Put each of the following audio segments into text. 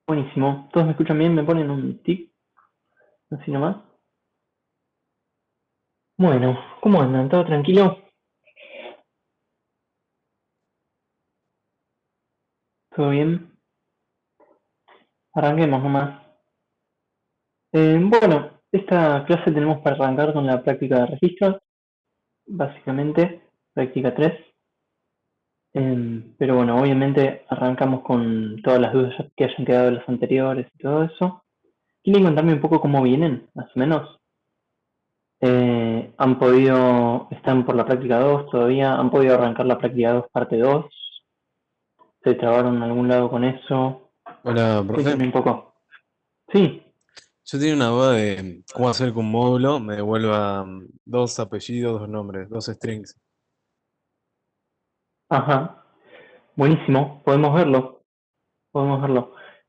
Buenísimo. ¿Todos me escuchan bien? ¿Me ponen un tip? Así nomás. Bueno, ¿cómo andan? ¿Todo tranquilo? ¿Todo bien? Arranquemos nomás. Bueno, esta clase tenemos para arrancar con la práctica de registros, básicamente, práctica 3. Pero bueno, obviamente arrancamos con todas las dudas que hayan quedado de las anteriores y todo eso. ¿Quieren contarme un poco cómo vienen, más o menos? ¿Están por la práctica 2 todavía? ¿Han podido arrancar la práctica 2 parte 2? ¿Se trabaron en algún lado con eso? Hola, profe. Cuéntame un poco. Sí, Yo tenía una duda de cómo hacer que un módulo me devuelva dos apellidos, dos nombres, dos strings. ajá, buenísimo, podemos verlo.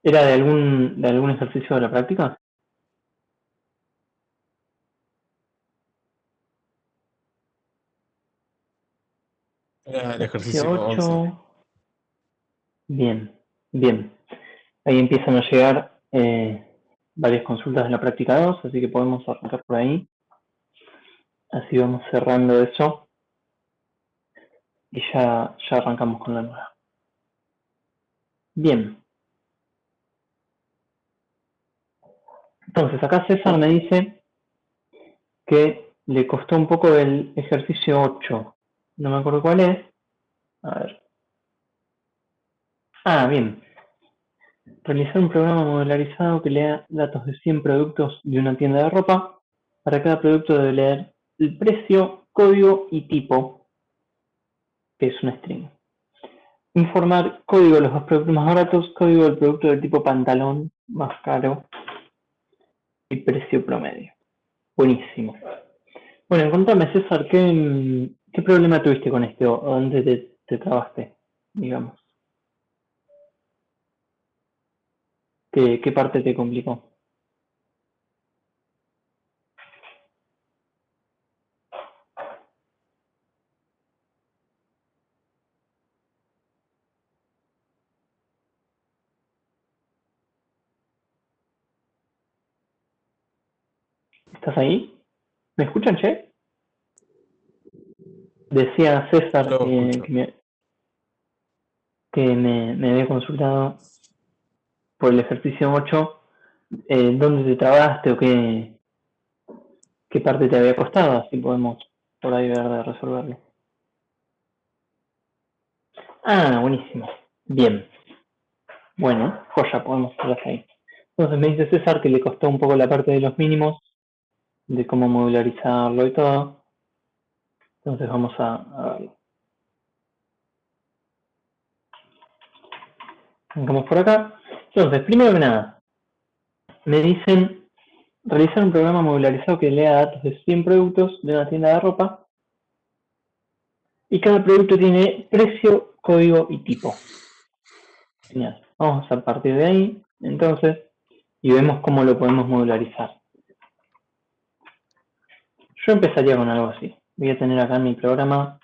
¿Era de algún ejercicio de la práctica? Era el Ejercicio ejercicio 11. 8. Bien, bien. Ahí empiezan a llegar varias consultas de la práctica 2, así que podemos arrancar por ahí. Así vamos cerrando eso y ya arrancamos con la nueva. Bien, entonces acá César me dice que le costó un poco el ejercicio 8. No me acuerdo cuál es. A ver. Ah, bien. Realizar un programa modularizado que lea datos de 100 productos de una tienda de ropa. Para cada producto debe leer el precio, código y tipo, que es una string. Informar código de los dos productos más baratos, código del producto del tipo pantalón más caro y precio promedio. Buenísimo. Bueno, contame, César, ¿qué problema tuviste con esto? ¿O dónde te trabaste, digamos? ¿Qué parte te complicó? ¿Estás ahí? ¿Me escuchan, che? Decía Yo César lo escucho. que me había consultado por el ejercicio 8, dónde te trabaste o qué parte te había costado, así podemos por ahí ver de resolverlo. Ah, buenísimo. Bien. Bueno, joya, podemos hacerlas ahí. Entonces me dice César que le costó un poco la parte de los mínimos, de cómo modularizarlo y todo. Entonces vamos a verlo. Vamos por acá. Entonces, primero que nada, me dicen realizar un programa modularizado que lea datos de 100 productos de una tienda de ropa y cada producto tiene precio, código y tipo. Genial. Vamos a partir de ahí, entonces, y vemos cómo lo podemos modularizar. Yo empezaría con algo así. Voy a tener acá en mi programa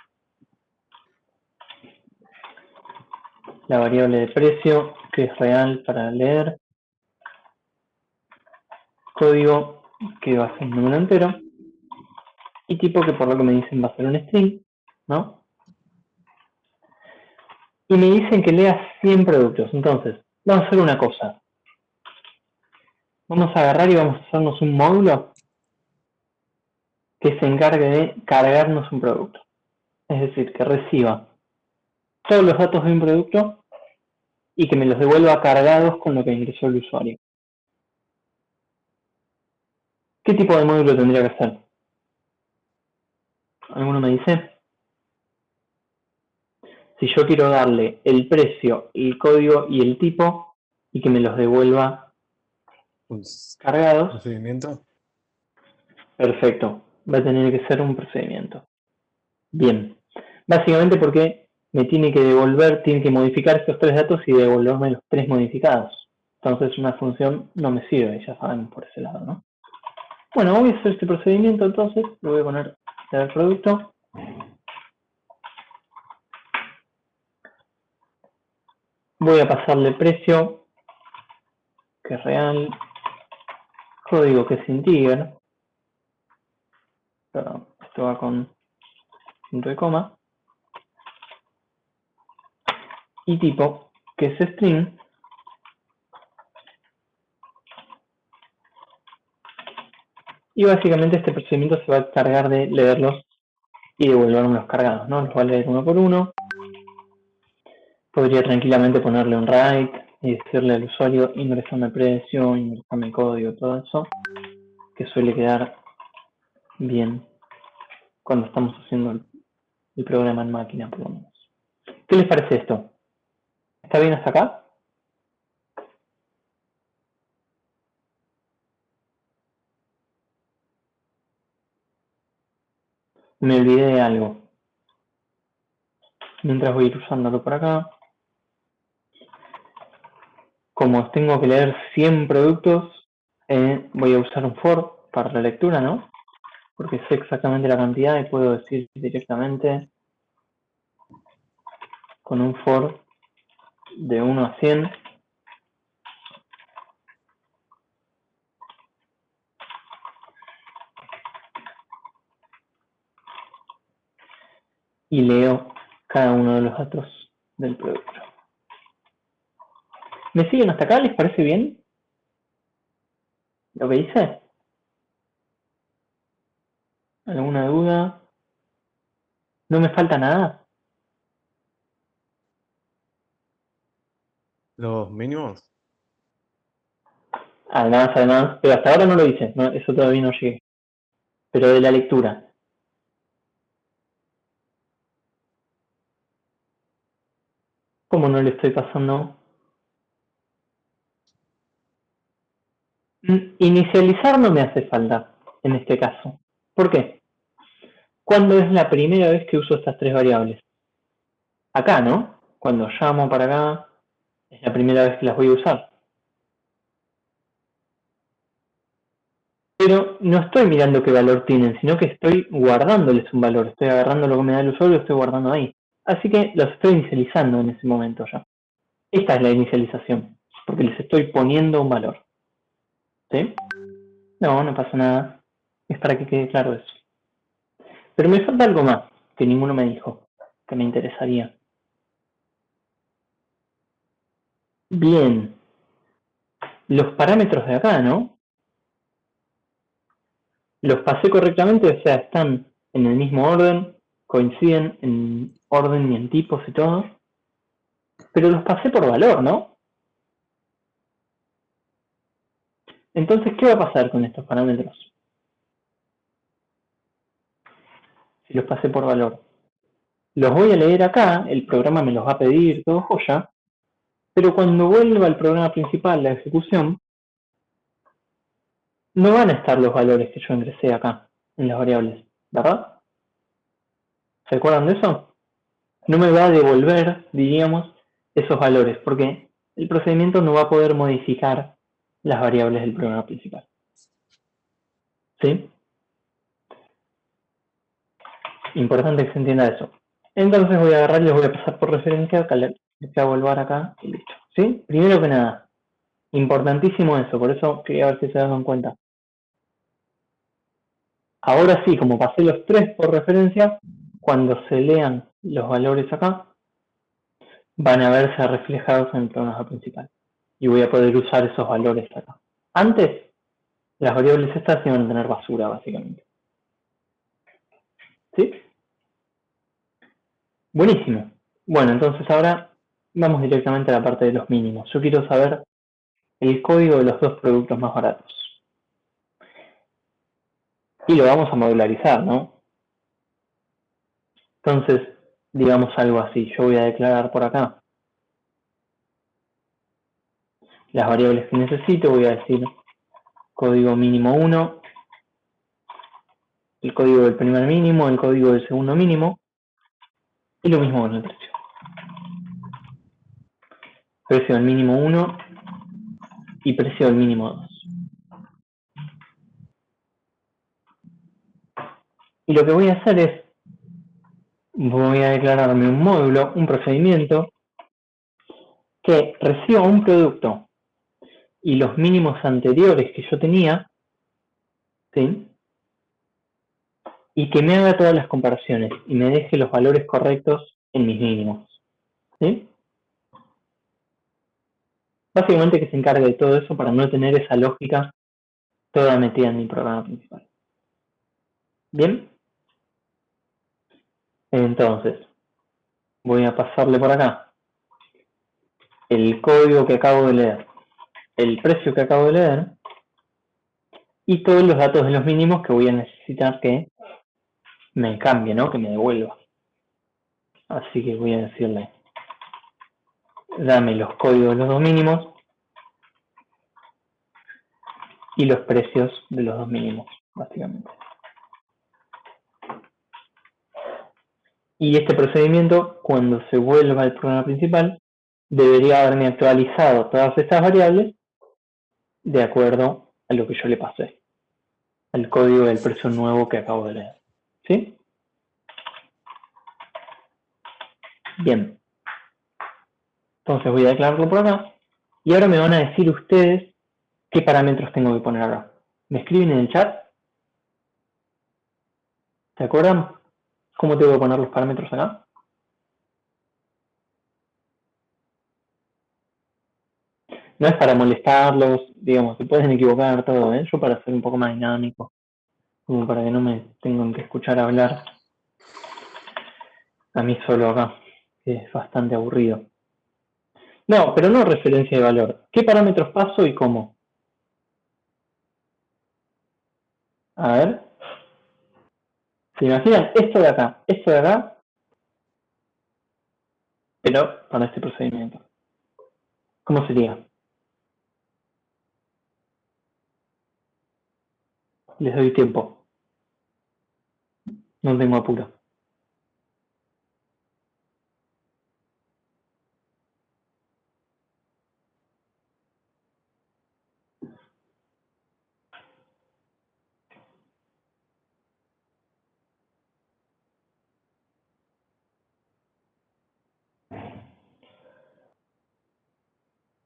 la variable de precio, que es real para leer, código, que va a ser un número entero, y tipo, que por lo que me dicen va a ser un string, ¿no? Y me dicen que lea 100 productos. Entonces, vamos a hacer una cosa. Vamos a agarrar y vamos a hacernos un módulo que se encargue de cargarnos un producto. Es decir, que reciba todos los datos de un producto y que me los devuelva cargados con lo que ingresó el usuario. ¿Qué tipo de módulo tendría que ser? ¿Alguno me dice? Si yo quiero darle el precio, el código y el tipo y que me los devuelva Un cargados, procedimiento. perfecto. Va a tener que ser un procedimiento. Bien. Básicamente porque me tiene que devolver, tiene que modificar estos tres datos y devolverme los tres modificados. Entonces una función no me sirve, ya saben por ese lado, ¿no? Bueno, voy a hacer este procedimiento entonces, lo voy a poner el producto. Voy a pasarle precio que es real, código que es integer, perdón, esto va con punto de coma, y tipo que es string, y básicamente este procedimiento se va a encargar de leerlos y devolvernos cargados, ¿no? Los va a leer uno por uno. Podría tranquilamente ponerle un write y decirle al usuario ingresame precio, ingresame código, todo eso, que suele quedar bien cuando estamos haciendo el programa en máquina, por lo menos. ¿Qué les parece esto? ¿Está bien hasta acá? Me olvidé de algo. Mientras voy a ir usándolo por acá. Como tengo que leer 100 productos, voy a usar un for para la lectura, ¿no? Porque sé exactamente la cantidad y puedo decir directamente con un for de 1 a 100. Y leo cada uno de los datos del producto. ¿Me siguen hasta acá? ¿Les parece bien lo que hice? ¿Alguna duda? ¿No me falta nada? ¿Los mínimos? Además, pero hasta ahora no lo hice, no, eso todavía no llegué. Pero de la lectura, ¿cómo no le estoy pasando? Inicializar no me hace falta en este caso. ¿Por qué? ¿Cuándo es la primera vez que uso estas tres variables? Acá, ¿no? Cuando llamo para acá, es la primera vez que las voy a usar. Pero no estoy mirando qué valor tienen, sino que estoy guardándoles un valor. Estoy agarrando lo que me da el usuario y lo estoy guardando ahí. Así que los estoy inicializando en ese momento ya. Esta es la inicialización, porque les estoy poniendo un valor. ¿Sí? No, no pasa nada. Es para que quede claro eso. Pero me falta algo más, que ninguno me dijo, que me interesaría. Bien, los parámetros de acá, ¿no? Los pasé correctamente, o sea, están en el mismo orden, coinciden en orden y en tipos y todo. Pero los pasé por valor, ¿no? Entonces, ¿qué va a pasar con estos parámetros? Si los pasé por valor. Los voy a leer acá, el programa me los va a pedir, todo joya, pero cuando vuelva al programa principal, la ejecución, no van a estar los valores que yo ingresé acá, en las variables, ¿verdad? ¿Se acuerdan de eso? No me va a devolver, diríamos, esos valores, porque el procedimiento no va a poder modificar las variables del programa principal. ¿Sí? Importante que se entienda eso. Entonces voy a agarrar y les voy a pasar por referencia, acá les hago el bar acá y listo. ¿Sí? Primero que nada, importantísimo eso, por eso quería ver si se dan cuenta. Ahora sí, como pasé los tres por referencia, cuando se lean los valores acá, van a verse reflejados en el programa principal. Y voy a poder usar esos valores acá. Antes, las variables estas iban a tener basura, básicamente. ¿Sí? Buenísimo. Bueno, entonces ahora vamos directamente a la parte de los mínimos. Yo quiero saber el código de los dos productos más baratos. Y lo vamos a modularizar, ¿no? Entonces, digamos algo así. Yo voy a declarar por acá las variables que necesito. Voy a decir código mínimo 1, el código del primer mínimo, el código del segundo mínimo. Y lo mismo con el precio. Precio del mínimo 1 y precio del mínimo 2. Y lo que voy a hacer es, voy a declararme un módulo, un procedimiento, que reciba un producto y los mínimos anteriores que yo tenía, ¿sí? Y que me haga todas las comparaciones y me deje los valores correctos en mis mínimos, ¿sí? Básicamente que se encargue de todo eso para no tener esa lógica toda metida en mi programa principal. Bien, entonces voy a pasarle por acá el código que acabo de leer, el precio que acabo de leer y todos los datos de los mínimos que voy a necesitar que me cambie, ¿no? Que me devuelva. Así que voy a decirle, dame los códigos de los dos mínimos y los precios de los dos mínimos, básicamente. Y este procedimiento, cuando se vuelva al programa principal, debería haberme actualizado todas estas variables de acuerdo a lo que yo le pasé, al código del precio nuevo que acabo de leer. ¿Sí? Bien. Entonces voy a declararlo por acá. Y ahora me van a decir ustedes qué parámetros tengo que poner acá. ¿Me escriben en el chat? ¿Se acuerdan? ¿Cómo tengo que poner los parámetros acá? No es para molestarlos, digamos, se pueden equivocar todo, ¿eh? Yo para ser un poco más dinámico, como para que no me tengan que escuchar hablar a mí solo acá, que es bastante aburrido. No, pero no referencia de valor. ¿Qué parámetros paso y cómo? A ver. ¿Se imaginan? Esto de acá, pero para este procedimiento. ¿Cómo sería? Les doy tiempo. No tengo apuro.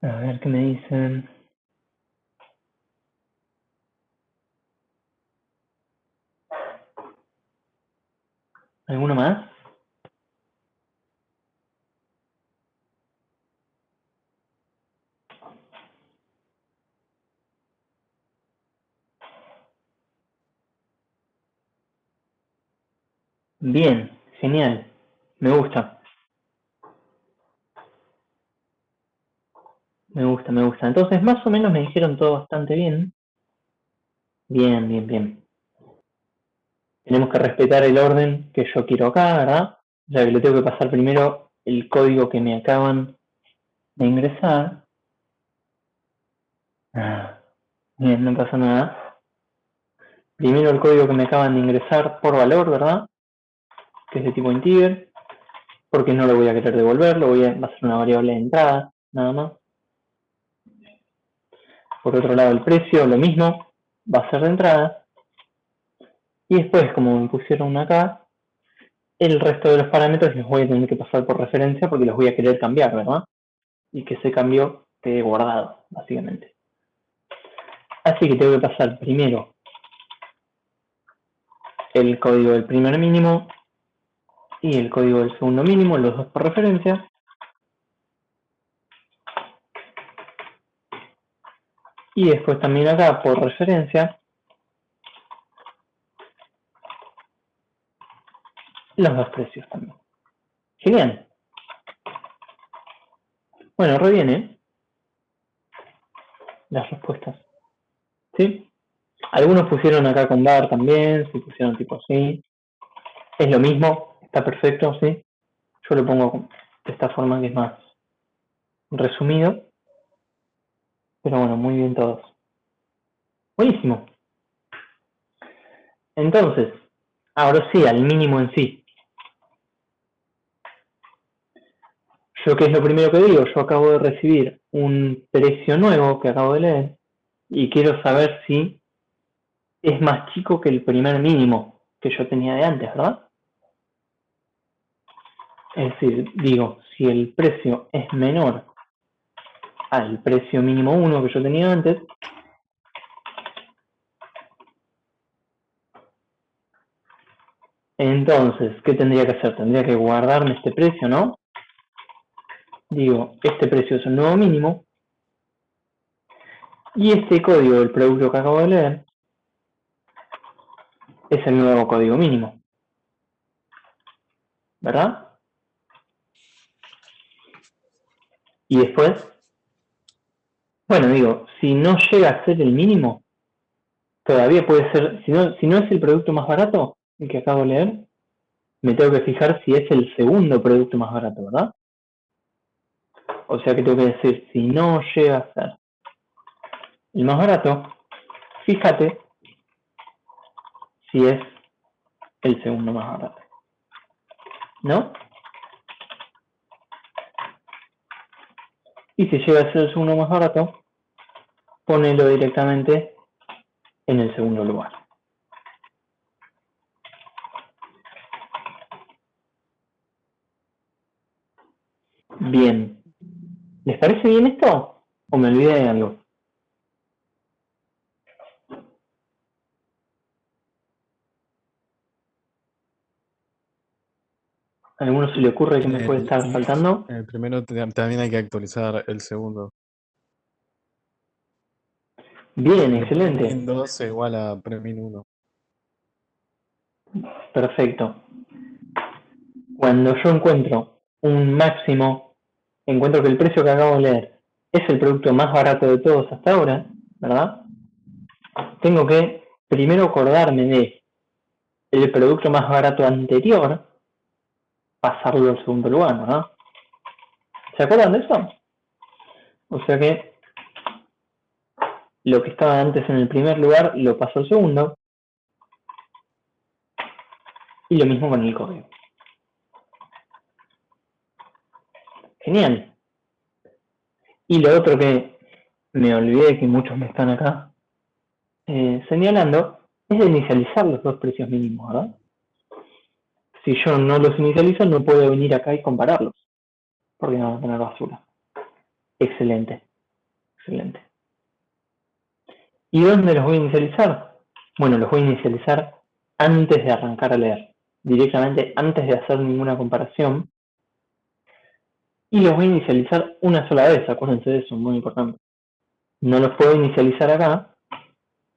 A ver qué me dicen. ¿Alguno más? Bien, genial. Me gusta. Me gusta, me gusta. Entonces, más o menos me dijeron todo bastante bien. Bien, bien, bien. Tenemos que respetar el orden que yo quiero acá, ¿verdad? Ya que le tengo que pasar primero el código que me acaban de ingresar. Bien, no pasa nada. Primero el código que me acaban de ingresar por valor, ¿verdad? Que es de tipo integer, porque no lo voy a querer devolver, va a ser una variable de entrada, nada más. Por otro lado el precio, lo mismo, va a ser de entrada. Y después, como me pusieron acá, el resto de los parámetros los voy a tener que pasar por referencia porque los voy a querer cambiar, ¿verdad? Y que ese cambio quede guardado, básicamente. Así que tengo que pasar primero el código del primer mínimo y el código del segundo mínimo, los dos por referencia. Y después también acá, por referencia, los dos precios también. Genial. Bueno, re bien, ¿eh? Las respuestas. ¿Sí? Algunos pusieron acá con bar también, si pusieron tipo así. Es lo mismo, está perfecto, ¿sí? Yo lo pongo de esta forma que es más resumido. Pero bueno, muy bien todos. Buenísimo. Entonces, ahora sí, al mínimo en sí. Yo, ¿qué es lo primero que digo? Yo acabo de recibir un precio nuevo que acabo de leer y quiero saber si es más chico que el primer mínimo que yo tenía de antes, ¿verdad? Es decir, digo, si el precio es menor al precio mínimo 1 que yo tenía antes. Entonces, ¿qué tendría que hacer? Tendría que guardarme este precio, ¿no? Digo, este precio es el nuevo mínimo. Y este código del producto que acabo de leer es el nuevo código mínimo. ¿Verdad? Y después, bueno, digo, si no llega a ser el mínimo, todavía puede ser, si no es el producto más barato, el que acabo de leer, me tengo que fijar si es el segundo producto más barato, ¿verdad? O sea que tengo que decir, si no llega a ser el más barato, fíjate si es el segundo más barato, ¿no? Y si llega a ser el segundo más barato, ponelo directamente en el segundo lugar. Bien. ¿Les parece bien esto? ¿O me olvidé de algo? ¿A alguno se le ocurre que me puede estar faltando? En el primero también hay que actualizar el segundo. Bien, Porque excelente. Premin 2 es igual a Premin 1. Perfecto. Cuando yo encuentro un máximo, encuentro que el precio que acabo de leer es el producto más barato de todos hasta ahora, ¿verdad? Tengo que primero acordarme de el producto más barato anterior, pasarlo al segundo lugar, ¿verdad? ¿Se acuerdan de eso? O sea que lo que estaba antes en el primer lugar lo paso al segundo, y lo mismo con el código. Genial. Y lo otro que me olvidé, que muchos me están acá señalando, es de inicializar los dos precios mínimos, ¿verdad? Si yo no los inicializo, no puedo venir acá y compararlos, porque no van a tener basura. Excelente, excelente. ¿Y dónde los voy a inicializar? Bueno, los voy a inicializar antes de arrancar a leer, directamente antes de hacer ninguna comparación, y los voy a inicializar una sola vez, acuérdense de eso, muy importante. No los puedo inicializar acá,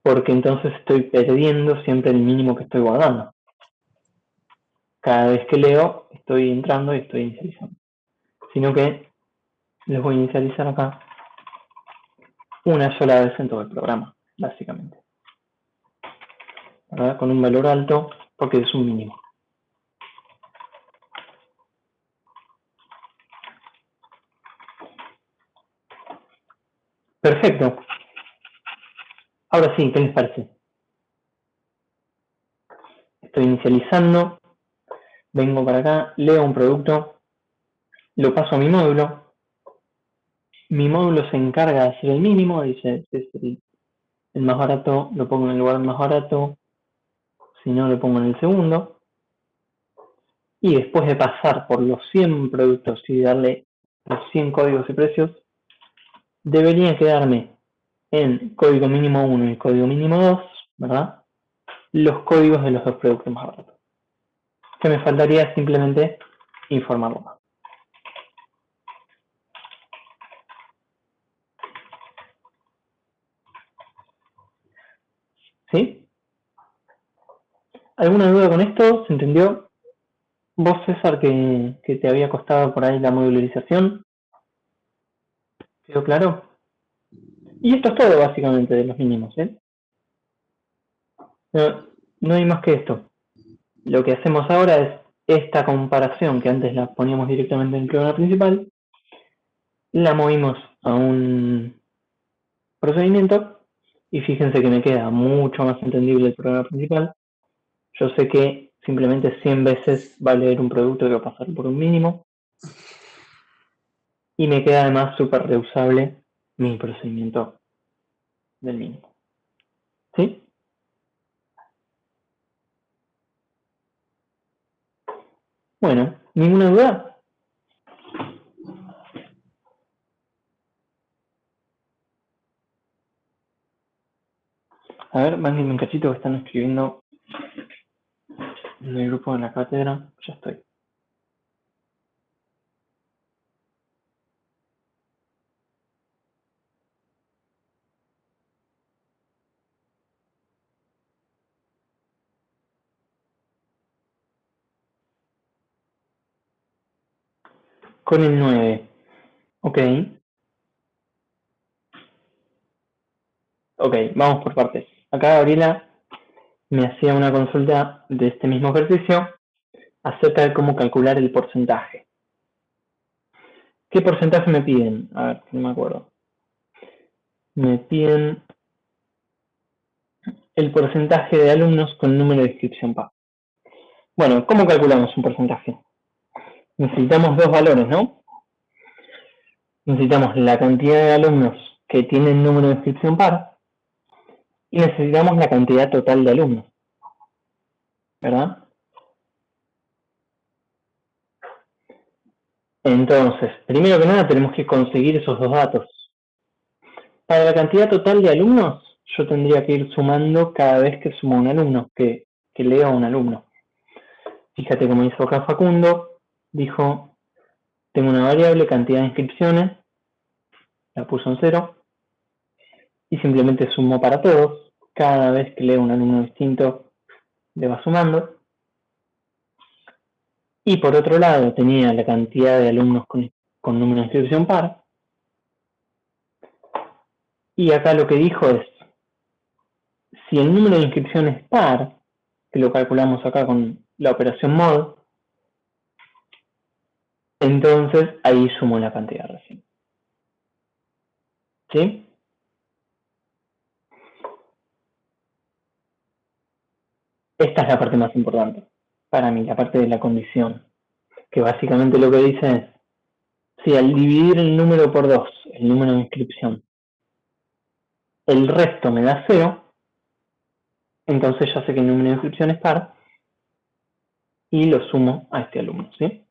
porque entonces estoy perdiendo siempre el mínimo que estoy guardando. Cada vez que leo, estoy entrando y estoy inicializando. Sino que los voy a inicializar acá una sola vez en todo el programa, básicamente. ¿Verdad? Con un valor alto, porque es un mínimo. Perfecto. Ahora sí, ¿qué les parece? Estoy inicializando, vengo para acá, leo un producto, lo paso a mi módulo se encarga de hacer el mínimo, dice, este es el más barato, lo pongo en el lugar más barato, si no lo pongo en el segundo, y después de pasar por los 100 productos y darle los 100 códigos y precios, debería quedarme en código mínimo 1 y código mínimo 2, ¿verdad? Los códigos de los dos productos más baratos. Que me faltaría simplemente informarlo. ¿Sí? ¿Alguna duda con esto? ¿Se entendió? ¿Vos, César, que te había costado por ahí la modularización? ¿Quedó claro? Y esto es todo básicamente de los mínimos, ¿eh? No, no hay más que esto. Lo que hacemos ahora es esta comparación que antes la poníamos directamente en el programa principal, la movimos a un procedimiento y fíjense que me queda mucho más entendible el programa principal. Yo sé que simplemente 100 veces va a leer un producto que va a pasar por un mínimo y me queda además súper reusable mi procedimiento del mínimo. ¿Sí? Bueno, ¿ninguna duda? A ver, mándenme un cachito que están escribiendo en el grupo de la cátedra. Ya estoy. Con el 9. Ok. Ok, vamos por partes. Acá Gabriela me hacía una consulta de este mismo ejercicio acerca de cómo calcular el porcentaje. ¿Qué porcentaje me piden? A ver, no me acuerdo. Me piden el porcentaje de alumnos con número de inscripción par. Bueno, ¿cómo calculamos un porcentaje? Necesitamos dos valores, ¿no? Necesitamos la cantidad de alumnos que tienen número de inscripción par y necesitamos la cantidad total de alumnos, ¿verdad? Entonces, primero que nada tenemos que conseguir esos dos datos. Para la cantidad total de alumnos, yo tendría que ir sumando cada vez que sumo un alumno, que leo a un alumno. Fíjate cómo hizo acá Facundo, dijo, tengo una variable cantidad de inscripciones, la puso en 0, y simplemente sumo para todos. Cada vez que leo un alumno distinto, le va sumando. Y por otro lado, tenía la cantidad de alumnos con número de inscripción par. Y acá lo que dijo es, si el número de inscripción es par, que lo calculamos acá con la operación mod, entonces ahí sumo la cantidad recién. ¿Sí? Esta es la parte más importante para mí, la parte de la condición, que básicamente lo que dice es, si al dividir el número por 2, el número de inscripción, el resto me da 0, entonces ya sé que el número de inscripción es par y lo sumo a este alumno, ¿sí?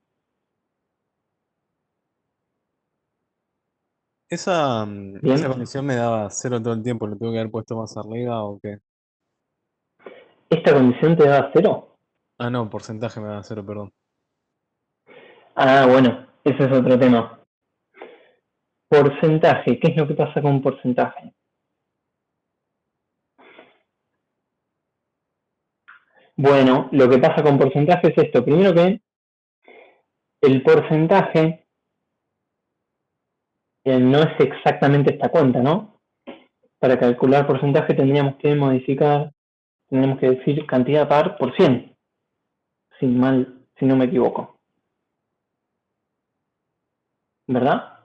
Esa Bien, condición me daba 0 todo el tiempo, ¿lo tengo que haber puesto más arriba o qué? ¿esta condición te da 0? Ah, no, porcentaje me daba 0, perdón. Ah, bueno, ese es otro tema. Porcentaje, ¿qué es lo que pasa con porcentaje? Bueno, lo que pasa con porcentaje es esto. Primero que el porcentaje no es exactamente esta cuenta, ¿no? Para calcular porcentaje tendríamos que modificar, tendríamos que decir cantidad par por 100, si no me equivoco. ¿Verdad?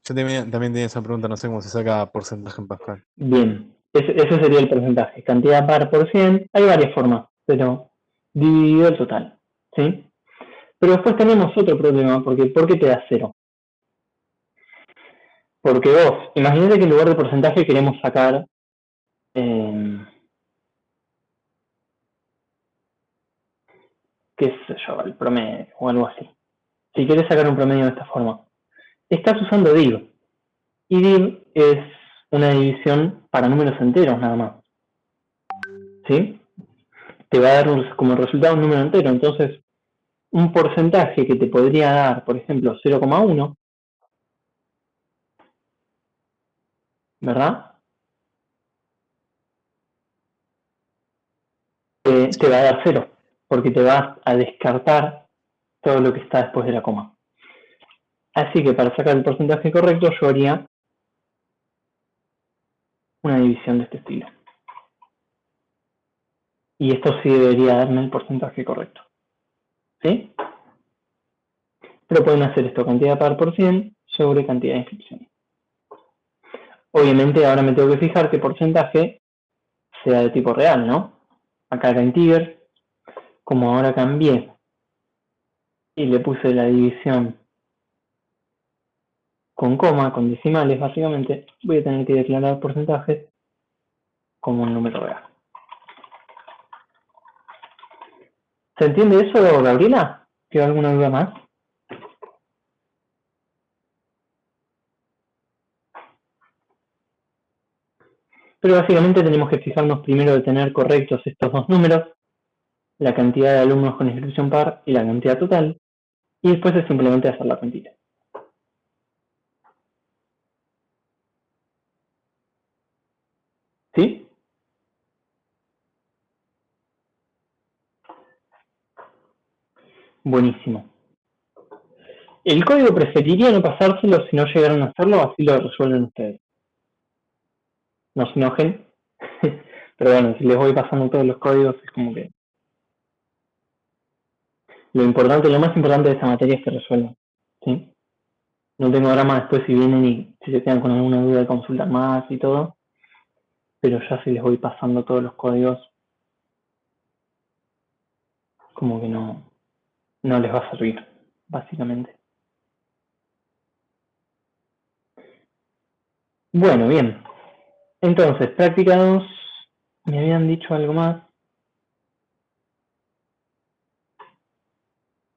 Yo también tenía esa pregunta, no sé cómo se saca porcentaje en Pascal. Bien, ese sería el porcentaje. Cantidad par por 100, hay varias formas, pero dividido el total, ¿sí? Pero después tenemos otro problema, porque ¿por qué te da 0? Porque vos, imagínate que en lugar de porcentaje queremos sacar, qué sé yo, el promedio o algo así. Si querés sacar un promedio de esta forma, estás usando div. Y div es una división para números enteros nada más. ¿Sí? Te va a dar como resultado un número entero. Entonces, un porcentaje que te podría dar, por ejemplo, 0,1, ¿verdad? Te va a dar 0, porque te vas a descartar todo lo que está después de la coma. Así que para sacar el porcentaje correcto, yo haría una división de este estilo. Y esto sí debería darme el porcentaje correcto. ¿Sí? Pero pueden hacer esto, cantidad par por 100 sobre cantidad de inscripciones. Obviamente ahora me tengo que fijar qué porcentaje sea de tipo real, ¿no? Acá era integer, como ahora cambié y le puse la división con coma, con decimales básicamente, voy a tener que declarar porcentajes como un número real. ¿Se entiende eso, Gabriela? ¿Queda alguna duda más? Pero básicamente tenemos que fijarnos primero de tener correctos estos dos números, la cantidad de alumnos con inscripción par y la cantidad total, y después es simplemente hacer la cuentita. ¿Sí? Buenísimo. El código preferiría no pasárselo si no llegaron a hacerlo, así lo resuelven ustedes. No se enojen, pero bueno, si les voy pasando todos los códigos es como que lo más importante de esta materia es que resuelvan, ¿sí? No tengo drama después si vienen y si se quedan con alguna duda de consultar más y todo, pero ya si les voy pasando todos los códigos, como que no les va a servir, básicamente. Bueno, bien. Entonces, práctica 2, me habían dicho algo más.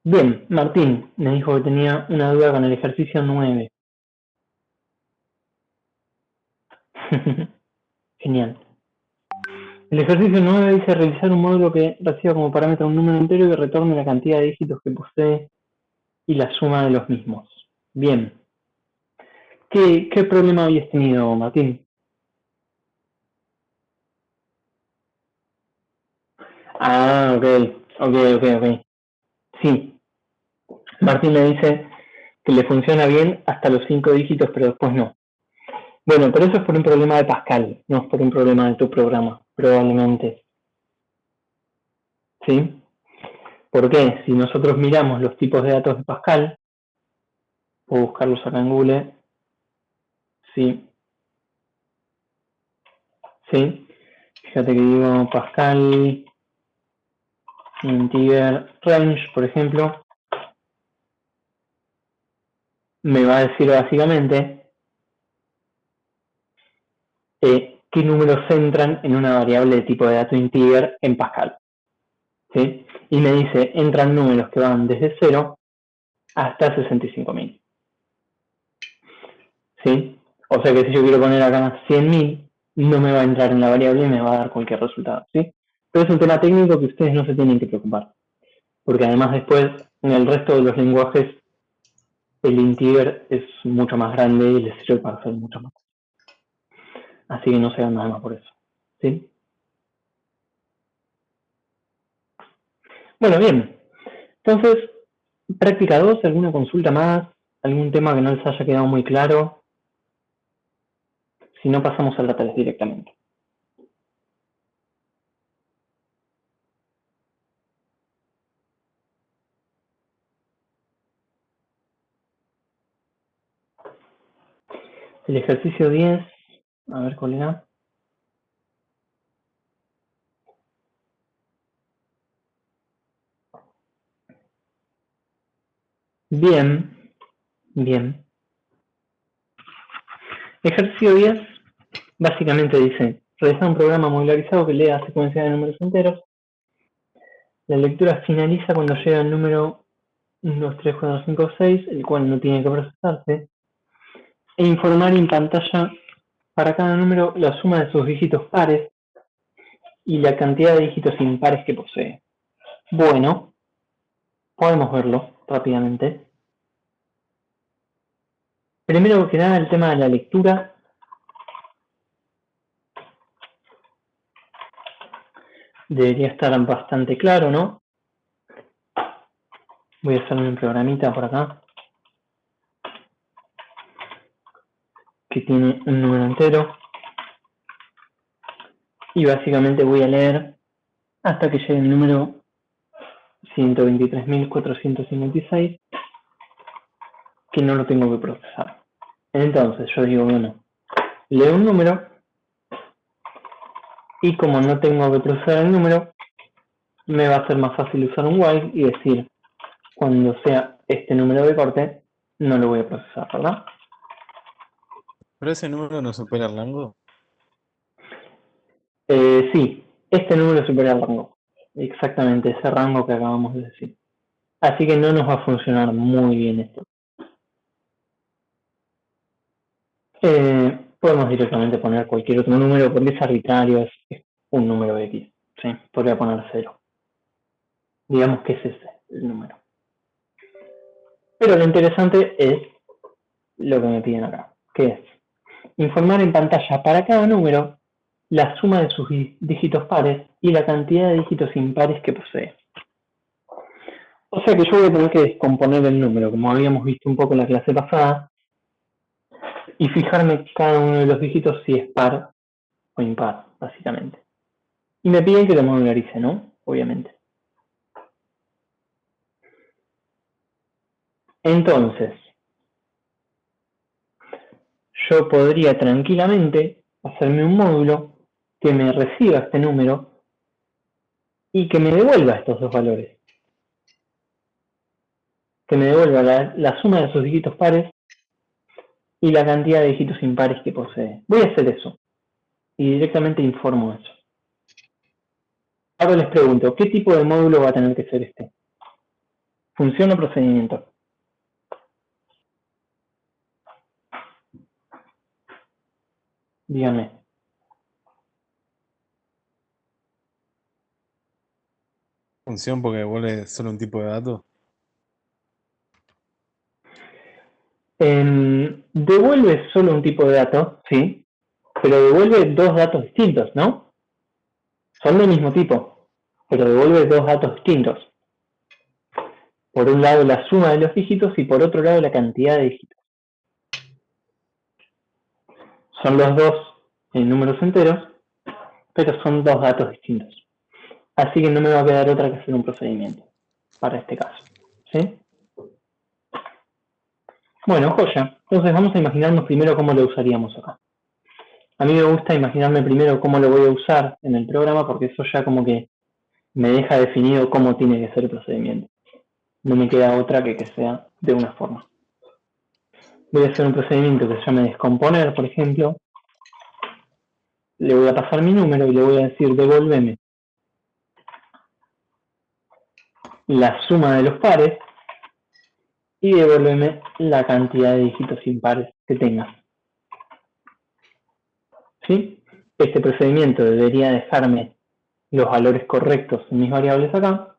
Bien, Martín me dijo que tenía una duda con el ejercicio 9. Genial. El ejercicio 9 dice realizar un módulo que reciba como parámetro un número entero y que retorne la cantidad de dígitos que posee y la suma de los mismos. Bien. ¿Qué problema habías tenido, Martín? Ah, ok. Sí, Martín me dice que le funciona bien hasta los 5 dígitos, pero después no. Bueno, pero eso es por un problema de Pascal, no es por un problema de tu programa, probablemente. ¿Sí? Porque si nosotros miramos los tipos de datos de Pascal, puedo buscarlos acá en Google, sí, sí. Fíjate que digo Pascal integer range, por ejemplo, me va a decir básicamente qué números entran en una variable de tipo de dato integer en Pascal. ¿Sí? Y me dice, entran números que van desde 0 hasta 65.000. ¿Sí? O sea que si yo quiero poner acá 100.000, no me va a entrar en la variable y me va a dar cualquier resultado. ¿Sí? Pero es un tema técnico que ustedes no se tienen que preocupar. Porque además después, en el resto de los lenguajes, el integer es mucho más grande y les sirve para hacer mucho más. Así que no se hagan nada más por eso. ¿Sí? Bueno, bien. Entonces, práctica 2, ¿alguna consulta más? ¿Algún tema que no les haya quedado muy claro? Si no, pasamos a la 3 directamente. El ejercicio 10, a ver cuál era. Bien, bien. Ejercicio 10 básicamente dice, realizar un programa modularizado que lea secuencia de números enteros. La lectura finaliza cuando llega al número 1, 2, 3, 4, 5, 6, el cual no tiene que procesarse, e informar en pantalla para cada número la suma de sus dígitos pares y la cantidad de dígitos impares que posee. Bueno, podemos verlo rápidamente. Primero que nada, el tema de la lectura. Debería estar bastante claro, ¿no? Voy a hacer un programita por acá que tiene un número entero y básicamente voy a leer hasta que llegue el número 123.456, que no lo tengo que procesar. Entonces yo digo, bueno, leo un número y como no tengo que procesar el número, me va a ser más fácil usar un while y decir, cuando sea este número de corte, no lo voy a procesar, ¿verdad? ¿Pero ese número no supera el rango? Sí, este número supera el rango. Exactamente, ese rango que acabamos de decir. Así que no nos va a funcionar muy bien esto. Podemos directamente poner cualquier otro número porque es arbitrario, es un número X. ¿Sí? Podría poner 0. Digamos que es ese el número. Pero lo interesante es lo que me piden acá, que es informar en pantalla para cada número la suma de sus dígitos pares y la cantidad de dígitos impares que posee. O sea que yo voy a tener que descomponer el número, como habíamos visto un poco en la clase pasada, y fijarme cada uno de los dígitos si es par o impar, básicamente. Y me piden que lo modularice, ¿no? Obviamente. Entonces, yo podría tranquilamente hacerme un módulo que me reciba este número y que me devuelva estos dos valores. Que me devuelva la suma de sus dígitos pares y la cantidad de dígitos impares que posee. Voy a hacer eso y directamente informo eso. Ahora les pregunto, ¿qué tipo de módulo va a tener que ser este? ¿Función o procedimiento? Díganme. Función porque devuelve solo un tipo de dato. Devuelve solo un tipo de dato, sí, pero devuelve dos datos distintos, ¿no? Son del mismo tipo, pero devuelve dos datos distintos. Por un lado la suma de los dígitos y por otro lado la cantidad de dígitos. Son los dos en números enteros, pero son dos datos distintos. Así que no me va a quedar otra que hacer un procedimiento para este caso, ¿sí? Bueno, joya. Entonces vamos a imaginarnos primero cómo lo usaríamos acá. A mí me gusta imaginarme primero cómo lo voy a usar en el programa porque eso ya como que me deja definido cómo tiene que ser el procedimiento. No me queda otra que sea de una forma. Voy a hacer un procedimiento que se llame descomponer, por ejemplo. Le voy a pasar mi número y le voy a decir devuélveme la suma de los pares y devuélveme la cantidad de dígitos impares que tengas. ¿Sí? Este procedimiento debería dejarme los valores correctos en mis variables acá.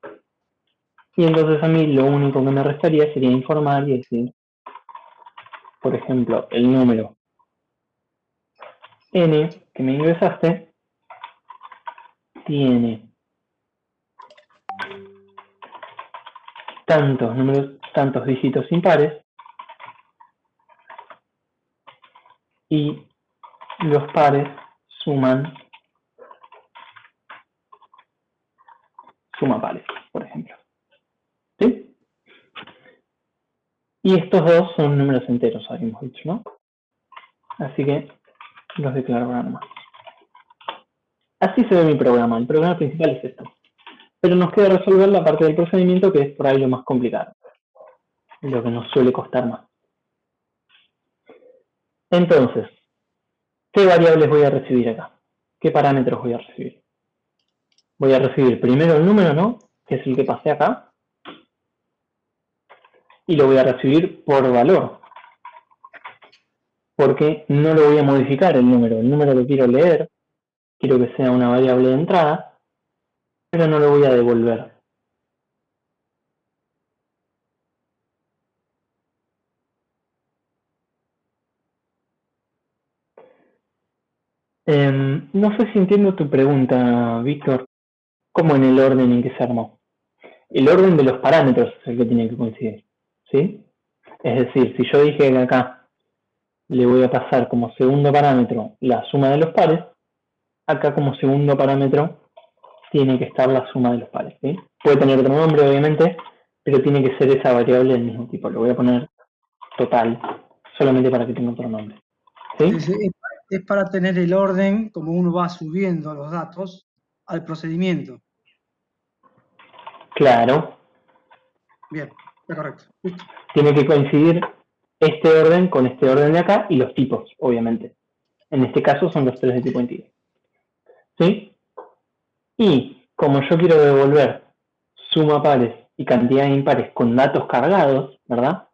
Y entonces a mí lo único que me restaría sería informar y decir, por ejemplo, el número n que me ingresaste tiene tantos dígitos impares y los pares suman suma pares, por ejemplo. ¿Sí? Y estos dos son números enteros, habíamos dicho, ¿no? Así que los declaro ahora nomás. Así se ve mi programa. El programa principal es esto. Pero nos queda resolver la parte del procedimiento que es por ahí lo más complicado. Lo que nos suele costar más. Entonces, ¿qué variables voy a recibir acá? ¿Qué parámetros voy a recibir? Voy a recibir primero el número, ¿no? Que es el que pasé acá. Y lo voy a recibir por valor. Porque no lo voy a modificar el número lo quiero leer. Quiero que sea una variable de entrada. Pero no lo voy a devolver. No sé si entiendo tu pregunta, Víctor. ¿Cómo en el orden en que se armó? El orden de los parámetros es el que tiene que coincidir. ¿Sí? Es decir, si yo dije que acá le voy a pasar como segundo parámetro la suma de los pares, acá como segundo parámetro tiene que estar la suma de los pares. ¿Sí? Puede tener otro nombre, obviamente, pero tiene que ser esa variable del mismo tipo. Lo voy a poner total, solamente para que tenga otro nombre. ¿Sí? Es para tener el orden como uno va subiendo los datos al procedimiento. Claro. Bien, está correcto. Listo. Tiene que coincidir este orden con este orden de acá y los tipos, obviamente. En este caso son los tres de tipo integer. ¿Sí? Y como yo quiero devolver suma pares y cantidad de impares con datos cargados, ¿verdad?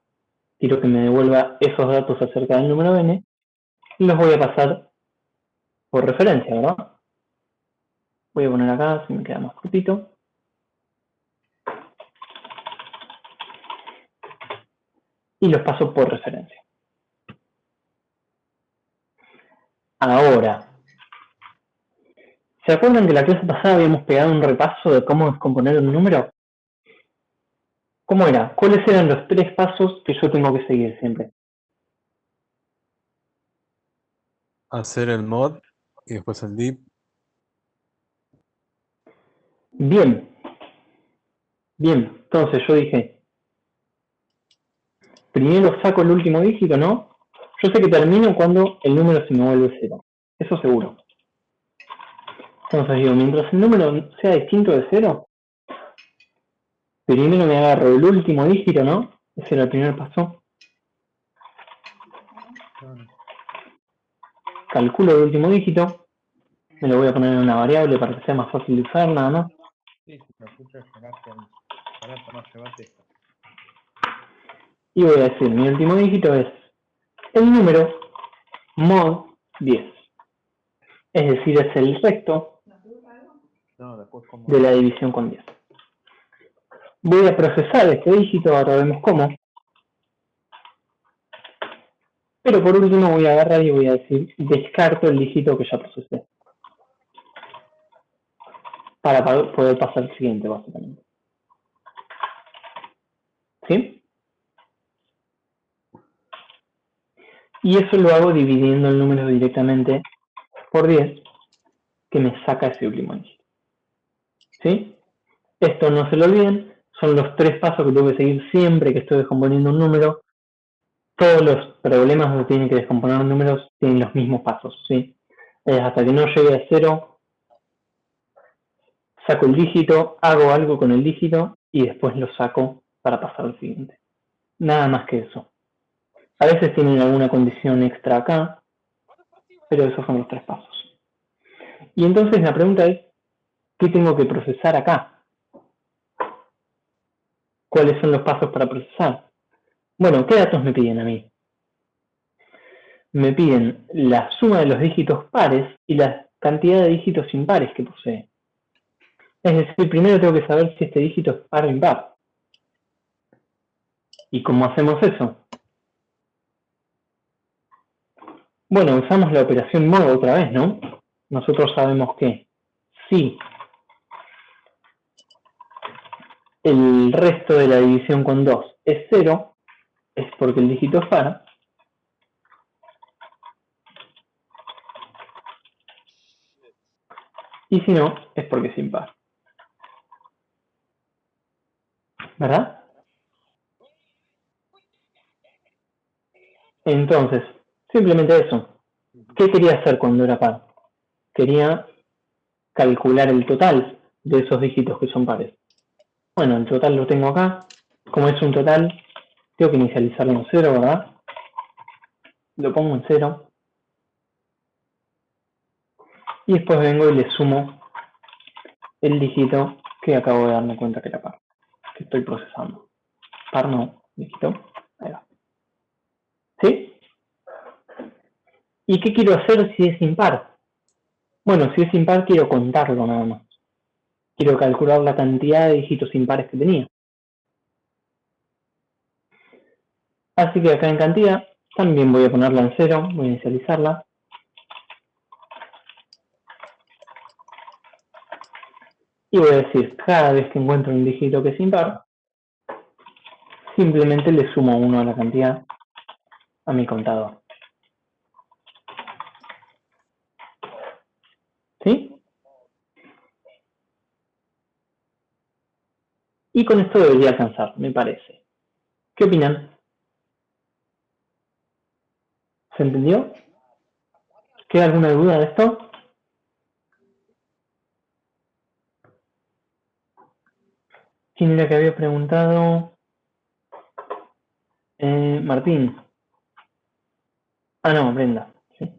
Quiero que me devuelva esos datos acerca del número n. los voy a pasar por referencia, ¿verdad? Voy a poner acá, si me queda más cortito. Y los paso por referencia. Ahora, ¿se acuerdan que la clase pasada habíamos pegado un repaso de cómo descomponer un número? ¿Cómo era? ¿Cuáles eran los 3 pasos que yo tengo que seguir siempre? Hacer el mod y después el div. Bien. Bien, entonces yo dije, primero saco el último dígito, ¿no? Yo sé que termino cuando el número se me vuelve 0. Eso seguro. Entonces digo, mientras el número sea distinto de 0, primero me agarro el último dígito, ¿no? Ese era el primer paso. Calculo el último dígito. Me lo voy a poner en una variable para que sea más fácil de usar, nada más. Y voy a decir, mi último dígito es el número mod 10. Es decir, es el resto de la división con 10. Voy a procesar este dígito, ahora vemos cómo. Pero por último voy a agarrar y voy a decir, descarto el dígito que ya procesé. Para poder pasar al siguiente, básicamente. ¿Sí? Y eso lo hago dividiendo el número directamente por 10, que me saca ese último dígito. ¿Sí? Esto no se lo olviden, son los 3 pasos que tengo que seguir siempre que estoy descomponiendo un número. Todos los problemas donde tienen que descomponer números tienen los mismos pasos, ¿sí? Hasta que no llegue a 0, saco el dígito, hago algo con el dígito y después lo saco para pasar al siguiente. Nada más que eso. A veces tienen alguna condición extra acá, pero esos son los 3 pasos. Y entonces la pregunta es, ¿qué tengo que procesar acá? ¿Cuáles son los pasos para procesar? Bueno, ¿qué datos me piden a mí? Me piden la suma de los dígitos pares y la cantidad de dígitos impares que posee. Es decir, primero tengo que saber si este dígito es par o impar. ¿Y cómo hacemos eso? Bueno, usamos la operación modo otra vez, ¿no? Nosotros sabemos que si el resto de la división con 2 es 0, es porque el dígito es par. Y si no, es porque es impar. ¿Verdad? Entonces, simplemente eso. ¿Qué quería hacer cuando era par? Quería calcular el total de esos dígitos que son pares. Bueno, el total lo tengo acá. Como es un total, tengo que inicializarlo en 0, ¿verdad? Lo pongo en 0. Y después vengo y le sumo el dígito que acabo de darme cuenta que era par, que estoy procesando. Par no, dígito. Ahí va. ¿Sí? ¿Y qué quiero hacer si es impar? Bueno, si es impar quiero contarlo nada más. Quiero calcular la cantidad de dígitos impares que tenía. Así que acá en cantidad también voy a ponerla en 0, voy a inicializarla. Y voy a decir, cada vez que encuentro un dígito que es impar, simplemente le sumo 1 a la cantidad a mi contador. ¿Sí? Y con esto debería alcanzar, me parece. ¿Qué opinan? ¿Se entendió? ¿Queda alguna duda de esto? ¿Quién era que había preguntado? Martín. Ah, no, Brenda. ¿Sí?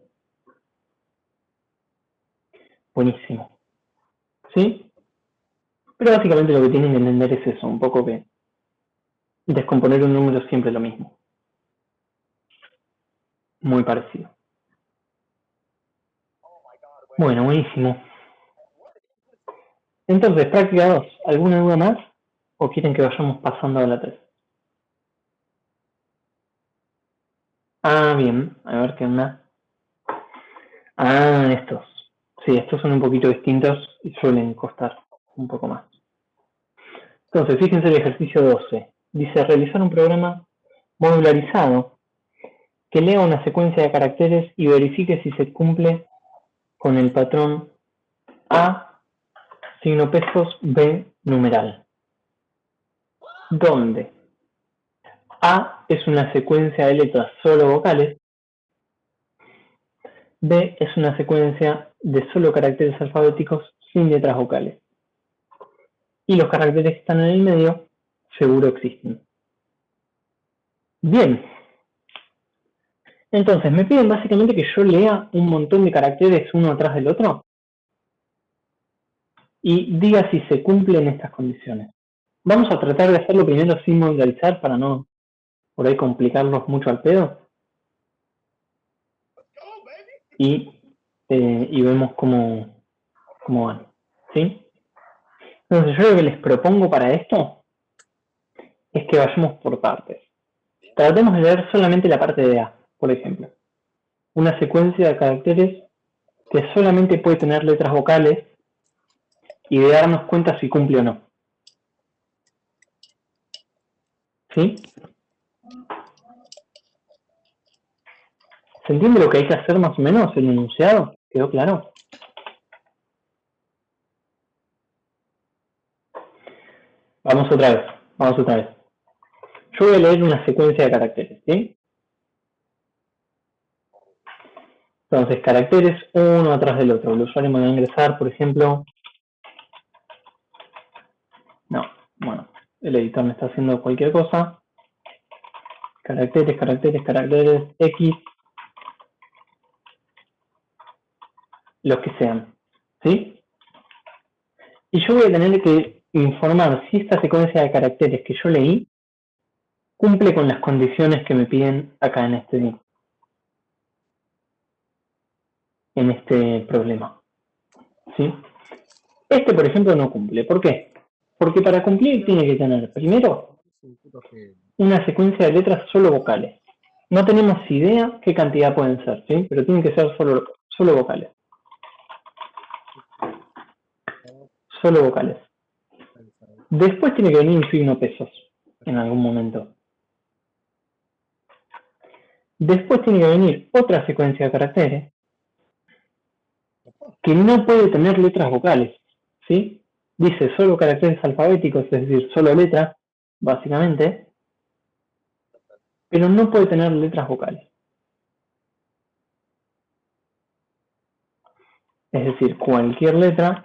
Buenísimo. ¿Sí? Pero básicamente lo que tienen que entender es eso, un poco que descomponer un número es siempre lo mismo. Muy parecido. Bueno, buenísimo. Entonces, práctica 2. ¿Alguna duda más? ¿O quieren que vayamos pasando a la 3? Ah, bien. A ver qué onda. Ah, estos. Sí, estos son un poquito distintos y suelen costar un poco más. Entonces, fíjense el ejercicio 12. Dice realizar un programa modularizado que lea una secuencia de caracteres y verifique si se cumple con el patrón A, signo pesos, B, numeral. Donde A es una secuencia de letras solo vocales, B es una secuencia de solo caracteres alfabéticos sin letras vocales. Y los caracteres que están en el medio seguro existen. Bien. Entonces, me piden básicamente que yo lea un montón de caracteres uno atrás del otro y diga si se cumplen estas condiciones. Vamos a tratar de hacerlo primero sin modularizar para no por ahí complicarlos mucho al pedo. Y vemos cómo van. ¿Sí? Entonces, yo lo que les propongo para esto es que vayamos por partes. Tratemos de leer solamente la parte de A, por ejemplo. Una secuencia de caracteres que solamente puede tener letras vocales y de darnos cuenta si cumple o no. ¿Sí? ¿Se entiende lo que hay que hacer más o menos, el enunciado? ¿Quedó claro? Vamos otra vez. Yo voy a leer una secuencia de caracteres, ¿sí? Entonces, caracteres uno atrás del otro. El usuario me va a ingresar, por ejemplo... No, bueno, el editor me está haciendo cualquier cosa. Caracteres, X, los que sean, ¿sí? Y yo voy a tener que informar si esta secuencia de caracteres que yo leí cumple con las condiciones que me piden acá en este problema, ¿sí? Este, por ejemplo, no cumple. ¿Por qué? Porque para cumplir tiene que tener, primero, una secuencia de letras solo vocales. No tenemos idea qué cantidad pueden ser, ¿sí? Pero tienen que ser solo vocales. Solo vocales. Después tiene que venir un signo pesos en algún momento. Después tiene que venir otra secuencia de caracteres que no puede tener letras vocales, ¿sí? Dice solo caracteres alfabéticos, es decir, solo letras, básicamente, pero no puede tener letras vocales. Es decir, cualquier letra,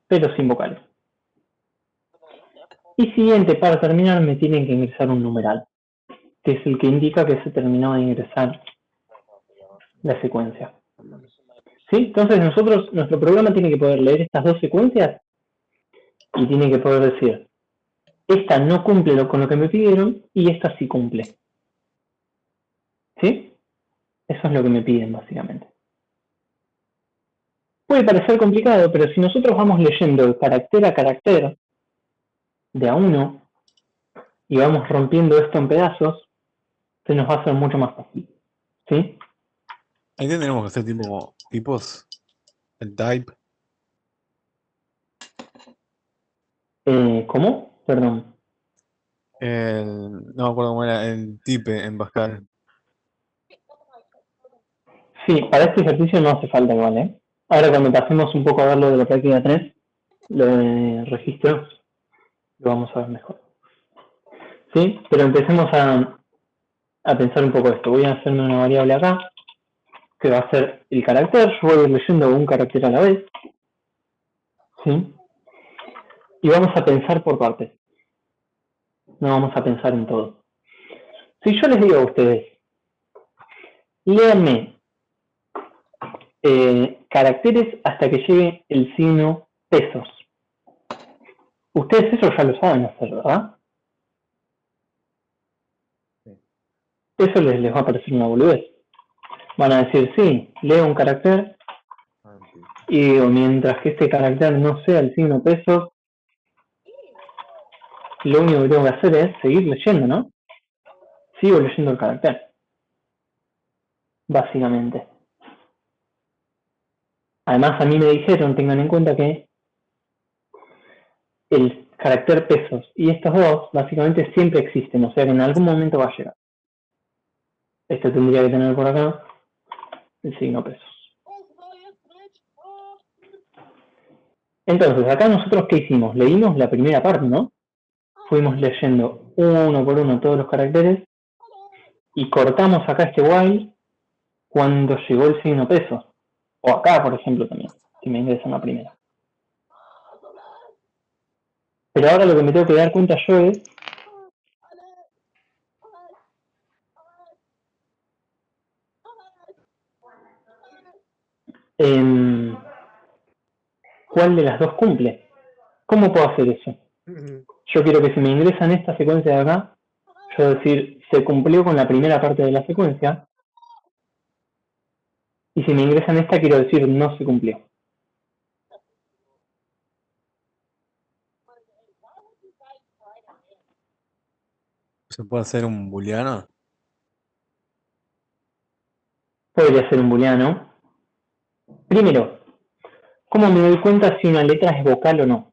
pero sin vocales. Y siguiente, para terminar, me tienen que ingresar un numeral, que es el que indica que se terminó de ingresar la secuencia. ¿Sí? Entonces nuestro programa tiene que poder leer estas dos secuencias y tiene que poder decir, esta no cumple con lo que me pidieron y esta sí cumple. ¿Sí? Eso es lo que me piden, básicamente. Puede parecer complicado, pero si nosotros vamos leyendo carácter a carácter, de a uno, y vamos rompiendo esto en pedazos, se nos va a hacer mucho más fácil. ¿Sí? Ahí tendremos que hacer tipos, el type. ¿Cómo? Perdón. No me acuerdo cómo era, el type en Pascal. Sí, para este ejercicio no hace falta igual, ¿eh? Ahora cuando pasemos un poco a ver lo de la práctica 3, lo de registros, lo vamos a ver mejor. ¿Sí? Pero empecemos a pensar un poco esto. Voy a hacerme una variable acá, que va a ser el carácter. Yo voy a ir leyendo un carácter a la vez. ¿Sí? Y vamos a pensar por partes. No vamos a pensar en todo. Si yo les digo a ustedes, léanme caracteres hasta que llegue el signo pesos. Ustedes eso ya lo saben hacer, ¿verdad? Eso les va a parecer una boludez. Van a decir, sí, leo un carácter Y digo, mientras que este carácter no sea el signo pesos, lo único que tengo que hacer es seguir leyendo, ¿no? Sigo leyendo el carácter, básicamente. Además, a mí me dijeron, tengan en cuenta que el carácter pesos y estos dos, básicamente siempre existen, o sea que en algún momento va a llegar. Este tendría que tener por acá el signo pesos. Entonces, acá nosotros, ¿qué hicimos? Leímos la primera parte, ¿no? Fuimos leyendo uno por uno todos los caracteres y cortamos acá este while cuando llegó el signo pesos. O acá, por ejemplo, también, si me ingresa en la primera. Pero ahora lo que me tengo que dar cuenta yo es cuál de las dos cumple. ¿Cómo puedo hacer eso? Yo quiero que si me ingresa en esta secuencia de acá, yo decir, se cumplió con la primera parte de la secuencia, y si me ingresa en esta, quiero decir, no se cumplió. ¿Se puede hacer un booleano? Podría ser un booleano. Primero, ¿cómo me doy cuenta si una letra es vocal o no?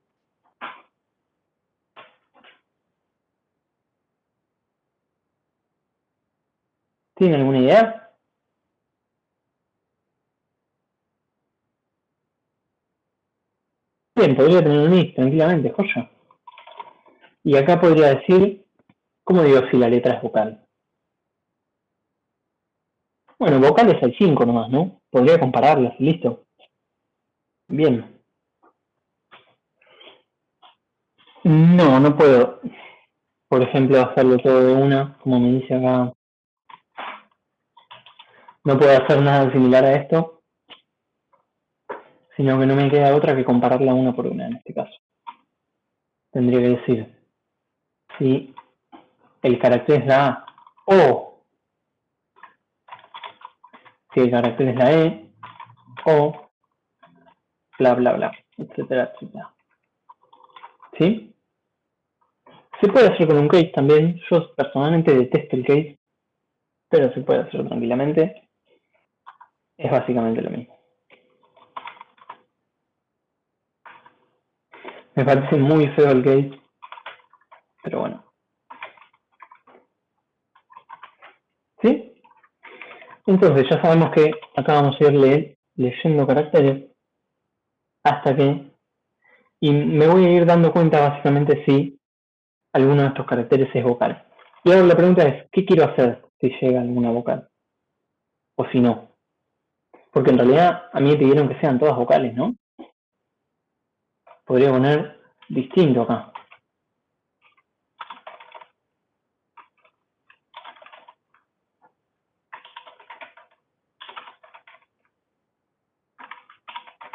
¿Tienen alguna idea? Bien, podría tener un if tranquilamente, joya. Y acá podría decir, ¿cómo digo si la letra es vocal? Bueno, vocales hay 5 nomás, ¿no? Podría compararlas y listo. Bien. No, no puedo, por ejemplo, hacerlo todo de una, como me dice acá. No puedo hacer nada similar a esto, sino que no me queda otra que compararla una por una en este caso. Tendría que decir si el carácter es la A o si el carácter es la E o bla bla bla, etcétera, etcétera. ¿Sí? Se puede hacer con un case también. Yo personalmente detesto el case, pero se puede hacer tranquilamente. Es básicamente lo mismo. Me parece muy feo el case, pero bueno. ¿Sí? Entonces ya sabemos que acá vamos a ir leyendo caracteres hasta que... Y me voy a ir dando cuenta básicamente si alguno de estos caracteres es vocal. Y ahora la pregunta es, ¿qué quiero hacer si llega alguna vocal? O si no. Porque en realidad a mí me pidieron que sean todas vocales, ¿no? Podría poner distinto acá.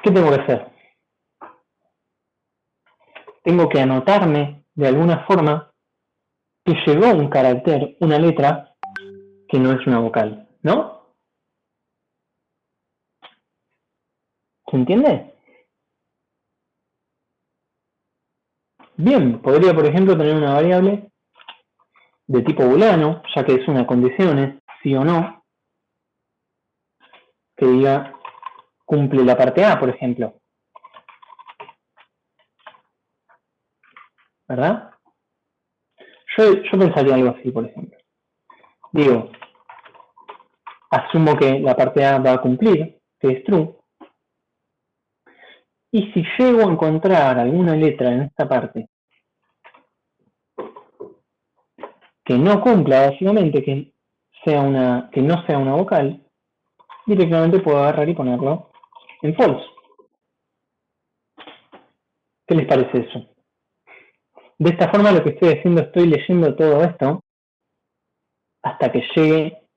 ¿Qué tengo que hacer? Tengo que anotarme de alguna forma que llegó un carácter, una letra, que no es una vocal, ¿no? ¿Se entiende? Bien, podría por ejemplo tener una variable de tipo booleano, ya que es una condición, sí o no, que diga cumple la parte A, por ejemplo. ¿Verdad? Yo pensaría algo así, por ejemplo. Digo, asumo que la parte A va a cumplir, que es true. Y si llego a encontrar alguna letra en esta parte que no cumpla, básicamente, que no sea una vocal, directamente puedo agarrar y ponerlo en false. ¿Qué les parece eso? De esta forma lo que estoy haciendo, estoy leyendo todo esto hasta que llegue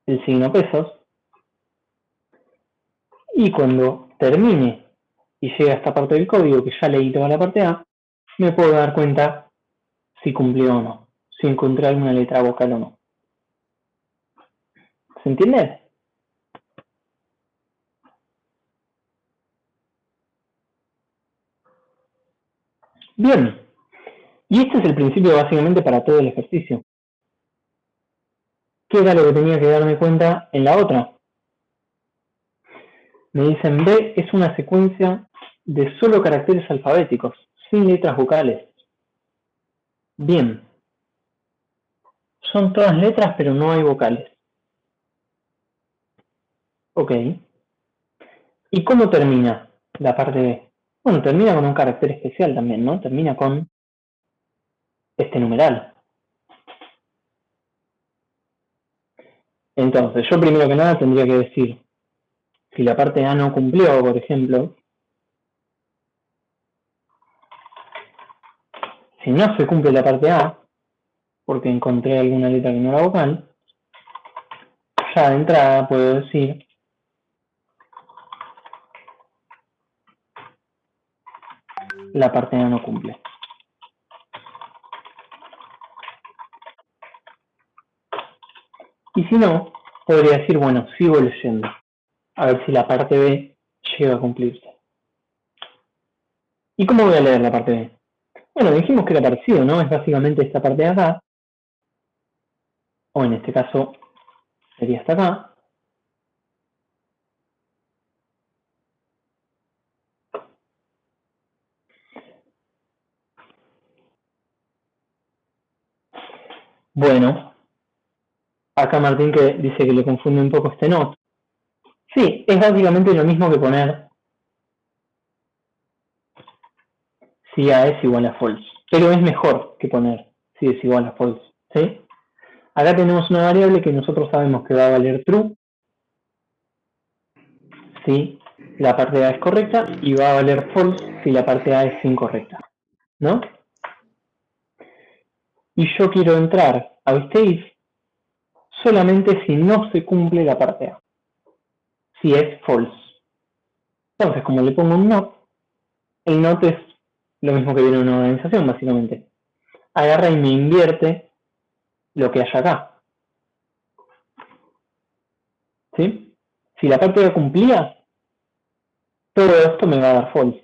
el signo pesos, y cuando termine y llegue a esta parte del código que ya leí toda la parte A, me puedo dar cuenta si cumplió o no, si encontré alguna letra vocal o no. ¿Se entiende? Bien. Y este es el principio básicamente para todo el ejercicio. ¿Qué era lo que tenía que darme cuenta en la otra? Me dicen B es una secuencia de solo caracteres alfabéticos, sin letras vocales. Bien. Son todas letras, pero no hay vocales. Ok. ¿Y cómo termina la parte B? Bueno, termina con un carácter especial también, ¿no? Termina con este numeral. Entonces, yo primero que nada tendría que decir, si la parte A no cumplió, por ejemplo, si no se cumple la parte A, porque encontré alguna letra que no era vocal, ya de entrada puedo decir la parte A no cumple. Y si no, podría decir, bueno, sigo leyendo, a ver si la parte B llega a cumplirse. ¿Y cómo voy a leer la parte B? Bueno, dijimos que era parecido, ¿no? Es básicamente esta parte de acá, o en este caso sería hasta acá. Bueno, acá Martín que dice que le confunde un poco este not. Sí, es básicamente lo mismo que poner si A es igual a false, pero es mejor que poner si es igual a false, ¿sí? Acá tenemos una variable que nosotros sabemos que va a valer true si la parte A es correcta y va a valer false si la parte A es incorrecta, ¿no? Y yo quiero entrar a este if solamente si no se cumple la parte A, si es false. Entonces, como le pongo un not, el not es lo mismo que viene en una organización, básicamente. Agarra y me invierte lo que hay acá. ¿Sí? Si la parte A cumplía, todo esto me va a dar false.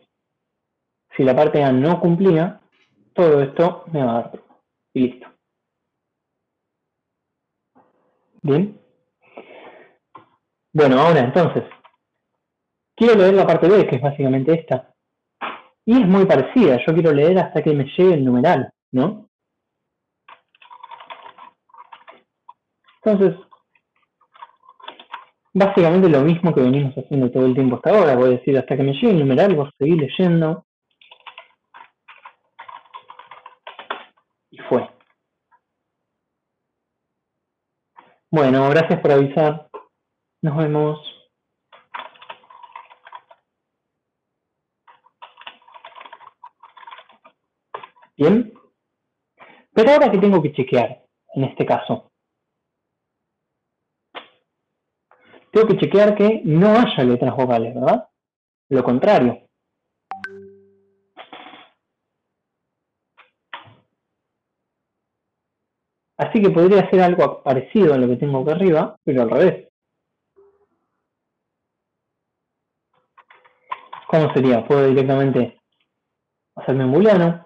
Si la parte A no cumplía, todo esto me va a dar true. Y listo. ¿Bien? Bueno, ahora entonces, quiero leer la parte B, que es básicamente esta. Y es muy parecida, yo quiero leer hasta que me llegue el numeral, ¿no? Entonces, básicamente lo mismo que venimos haciendo todo el tiempo hasta ahora. Voy a decir hasta que me llegue el numeral, voy a seguir leyendo. Y fue. Bueno, gracias por avisar. Nos vemos. Bien. Pero ahora que tengo que chequear, en este caso, tengo que chequear que no haya letras vocales, ¿verdad? Lo contrario. Así que podría hacer algo parecido a lo que tengo acá arriba, pero al revés. ¿Cómo sería? Puedo directamente hacerme un booleano.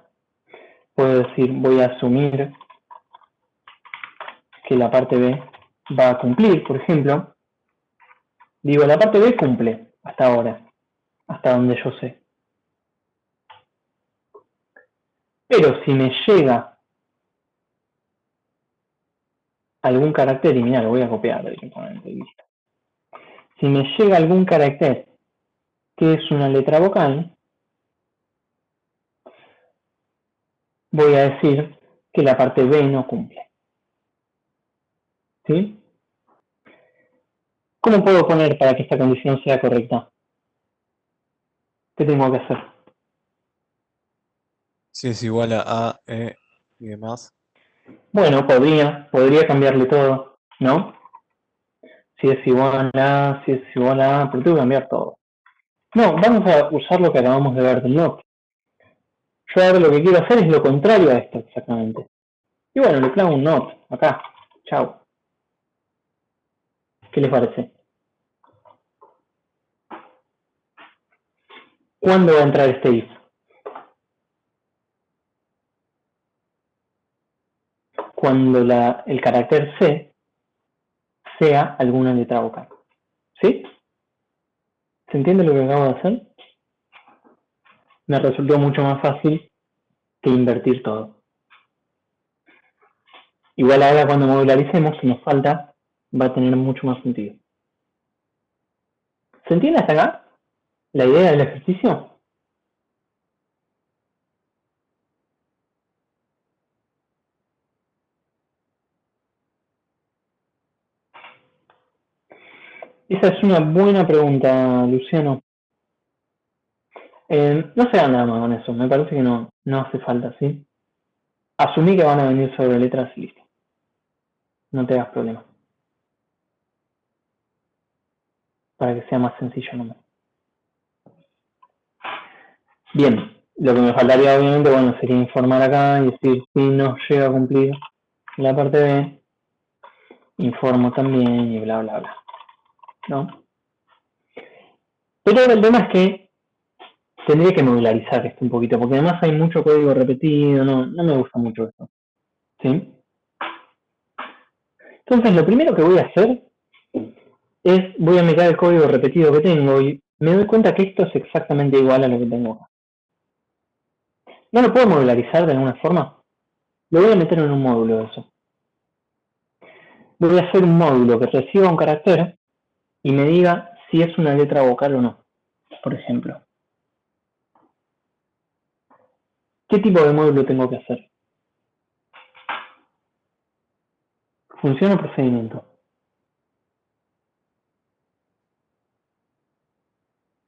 Puedo decir, voy a asumir que la parte B va a cumplir, por ejemplo. Digo, la parte B cumple hasta ahora, hasta donde yo sé. Pero si me llega algún carácter, y mira, lo voy a copiar directamente, listo. Si me llega algún carácter que es una letra vocal, voy a decir que la parte B no cumple. ¿Sí? ¿Cómo puedo poner para que esta condición sea correcta? ¿Qué tengo que hacer? Si es igual a E y demás. Bueno, podría cambiarle todo, ¿no? Si es igual a, si es igual a, pero tengo que cambiar todo. No, vamos a usar lo que acabamos de ver del not. Yo ahora lo que quiero hacer es lo contrario a esto, exactamente. Y bueno, le clavo un not, acá. Chao. ¿Qué les parece? ¿Cuándo va a entrar este if? cuando el carácter C sea alguna letra vocal. ¿Sí? ¿Se entiende lo que acabo de hacer? Me resultó mucho más fácil que invertir todo. Igual ahora cuando modularicemos, si nos falta, va a tener mucho más sentido. ¿Se entiende hasta acá la idea del ejercicio? Esa es una buena pregunta, Luciano. No se haga nada más con eso, me parece que no hace falta, ¿sí? Asumí que van a venir sobre letras y listo. No te hagas problema. Para que sea más sencillo nomás. Bien, lo que me faltaría obviamente, bueno, sería informar acá y decir si no llega a cumplir la parte B, informo también y bla, bla, bla. ¿No? Pero el tema es que tendría que modularizar esto un poquito, porque además hay mucho código repetido, no me gusta mucho esto. ¿Sí? Entonces lo primero que voy a hacer es, voy a mirar el código repetido que tengo y me doy cuenta que esto es exactamente igual a lo que tengo acá. ¿No lo puedo modularizar de alguna forma? Lo voy a meter en un módulo de eso. Voy a hacer un módulo que reciba un carácter y me diga si es una letra vocal o no, por ejemplo. ¿Qué tipo de módulo tengo que hacer? ¿Función o procedimiento?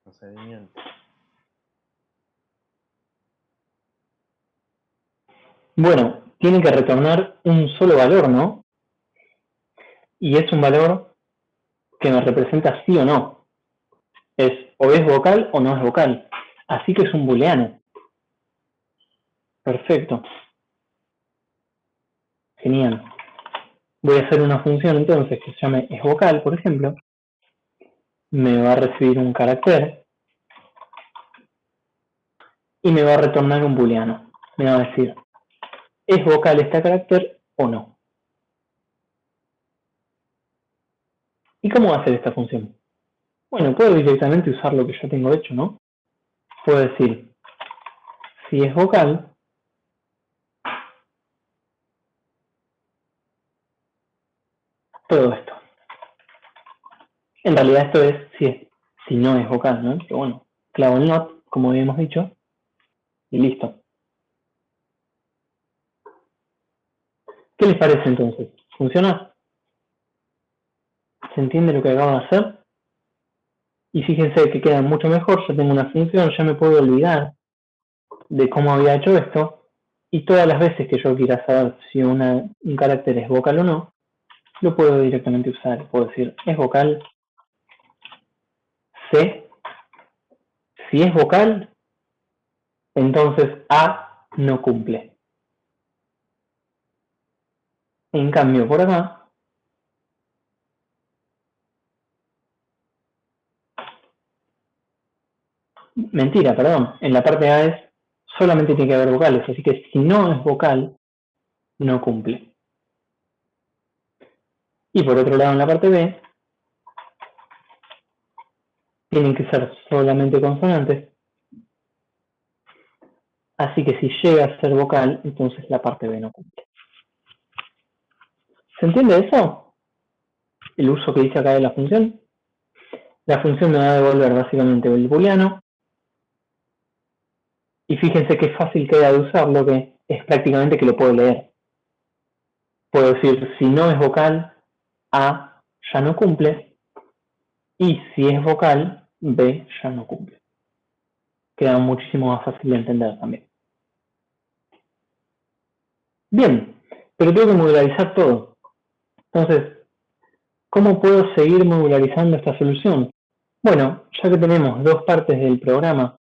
Procedimiento. Bueno, tiene que retornar un solo valor, ¿no? Y es un valor que me representa sí o no. O es vocal o no es vocal. Así que es un booleano. Perfecto. Genial. Voy a hacer una función entonces que se llame esVocal, por ejemplo. Me va a recibir un carácter y me va a retornar un booleano. Me va a decir, ¿es vocal este carácter o no? ¿Y cómo va a hacer esta función? Bueno, puedo directamente usar lo que yo tengo hecho, ¿no? Puedo decir, si es vocal, todo esto. En realidad esto es si no es vocal, ¿no? Pero bueno, clavo el not, como habíamos dicho, y listo. ¿Qué les parece entonces? ¿Funciona? ¿Se entiende lo que acabo de hacer? Y fíjense que queda mucho mejor, yo tengo una función, ya me puedo olvidar de cómo había hecho esto, y todas las veces que yo quiera saber si un carácter es vocal o no, lo puedo directamente usar. Puedo decir, ¿es vocal? C. Si es vocal, entonces A no cumple. En cambio, por acá, mentira, perdón, en la parte A es solamente tiene que haber vocales, así que si no es vocal, no cumple. Y por otro lado, en la parte B, tienen que ser solamente consonantes, así que si llega a ser vocal, entonces la parte B no cumple. ¿Se entiende eso? El uso que dice acá de la función. La función me va a devolver básicamente el booleano. Y fíjense qué fácil queda de usarlo, que es prácticamente que lo puedo leer. Puedo decir, si no es vocal, A ya no cumple. Y si es vocal, B ya no cumple. Queda muchísimo más fácil de entender también. Bien, pero tengo que modularizar todo. Entonces, ¿cómo puedo seguir modularizando esta solución? Bueno, ya que tenemos dos partes del programa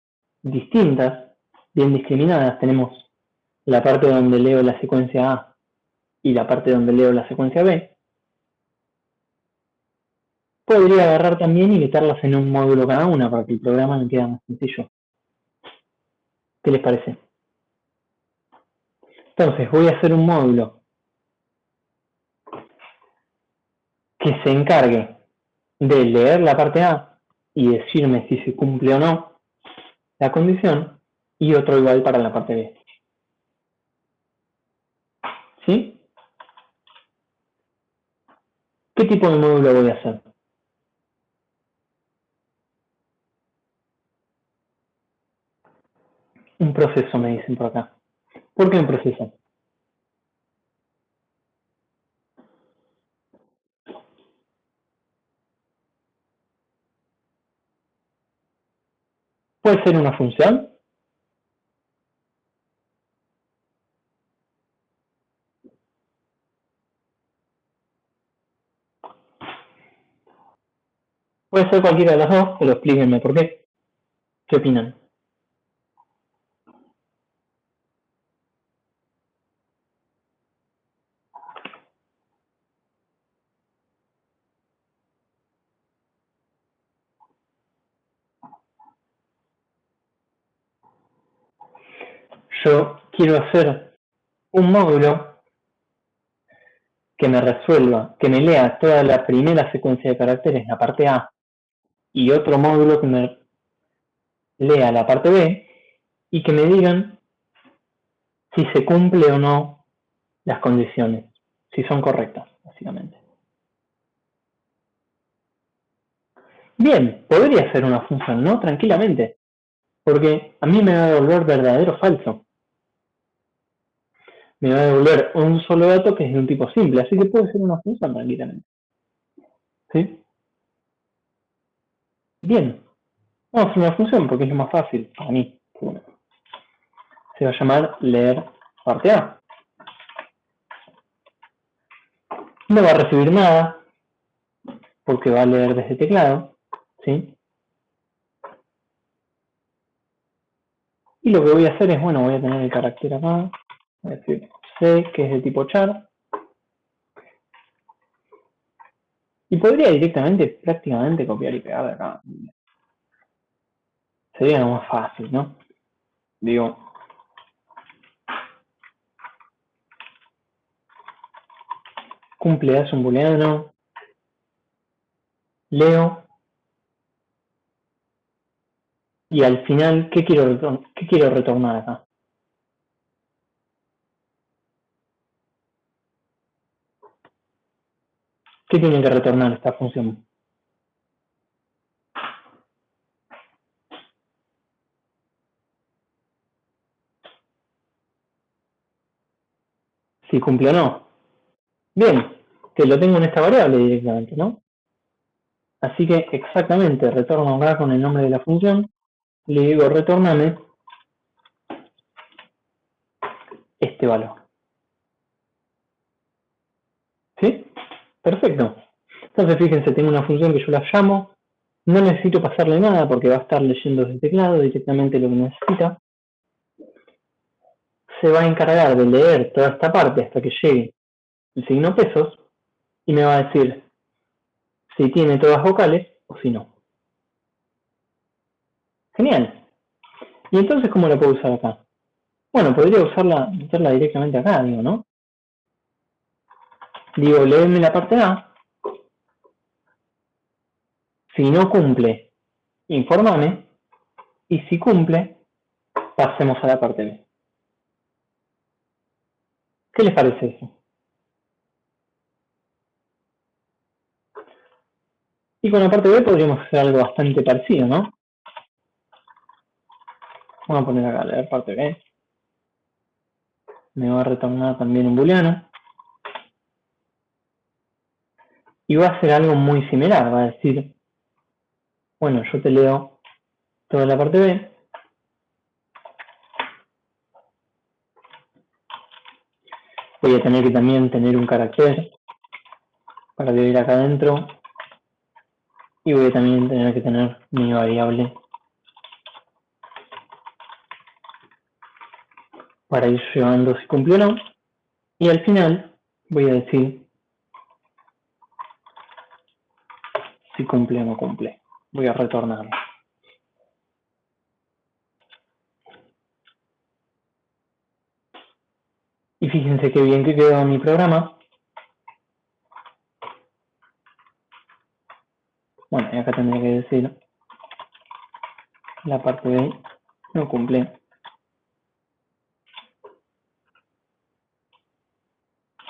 distintas, bien discriminadas, tenemos la parte donde leo la secuencia A y la parte donde leo la secuencia B, podría agarrar también y meterlas en un módulo cada una para que el programa me quede más sencillo. ¿Qué les parece? Entonces voy a hacer un módulo que se encargue de leer la parte A y decirme si se cumple o no la condición, y otro igual para la parte B. ¿Sí? ¿Qué tipo de módulo voy a hacer? Un proceso, me dicen por acá. ¿Por qué un proceso? ¿Puede ser una función? Puede ser cualquiera de las dos, pero explíquenme por qué. ¿Qué opinan? Yo quiero hacer un módulo que me resuelva, que me lea toda la primera secuencia de caracteres, la parte A, y otro módulo que me lea la parte B, y que me digan si se cumple o no las condiciones, si son correctas, básicamente. Bien, podría ser una función, ¿no? Tranquilamente, porque a mí me va a devolver verdadero o falso. Me va a devolver un solo dato que es de un tipo simple, así que puede ser una función tranquilamente. ¿Sí? Bien, vamos a hacer una función porque es lo más fácil para mí. Se va a llamar leer parte A. No va a recibir nada porque va a leer desde teclado, ¿sí? Y lo que voy a hacer es, bueno, voy a tener el carácter acá, voy a decir C, que es de tipo char, y podría directamente, prácticamente, copiar y pegar de acá. Sería lo más fácil, ¿no? Digo, cumple es un booleano, leo, y al final, ¿qué quiero retornar acá? ¿Qué tiene que retornar esta función? Si cumple o no. Bien, que lo tengo en esta variable directamente, ¿no? Así que exactamente retorno acá con el nombre de la función, le digo retórname este valor. ¿Sí? Perfecto. Entonces fíjense, tengo una función que yo la llamo, no necesito pasarle nada porque va a estar leyendo desde el teclado directamente lo que necesita. Se va a encargar de leer toda esta parte hasta que llegue el signo pesos y me va a decir si tiene todas vocales o si no. Genial. ¿Y entonces cómo la puedo usar acá? Bueno, podría meterla directamente acá, digo, ¿no? Digo, léeme la parte A. Si no cumple, infórmame. Y si cumple, pasemos a la parte B. ¿Qué les parece eso? Y con la parte B podríamos hacer algo bastante parecido, ¿no? Vamos a poner acá, leer parte B. Me va a retornar también un booleano. Y va a hacer algo muy similar. Va a decir, bueno, yo te leo toda la parte B. Voy a tener que también tener un carácter para leer acá adentro. Y voy a también tener que tener mi variable para ir llevando si cumple o no. Y al final voy a decir si cumple o no cumple. Voy a retornarlo. Y fíjense qué bien que quedó mi programa. Bueno, y acá tendría que decir la parte B no cumple.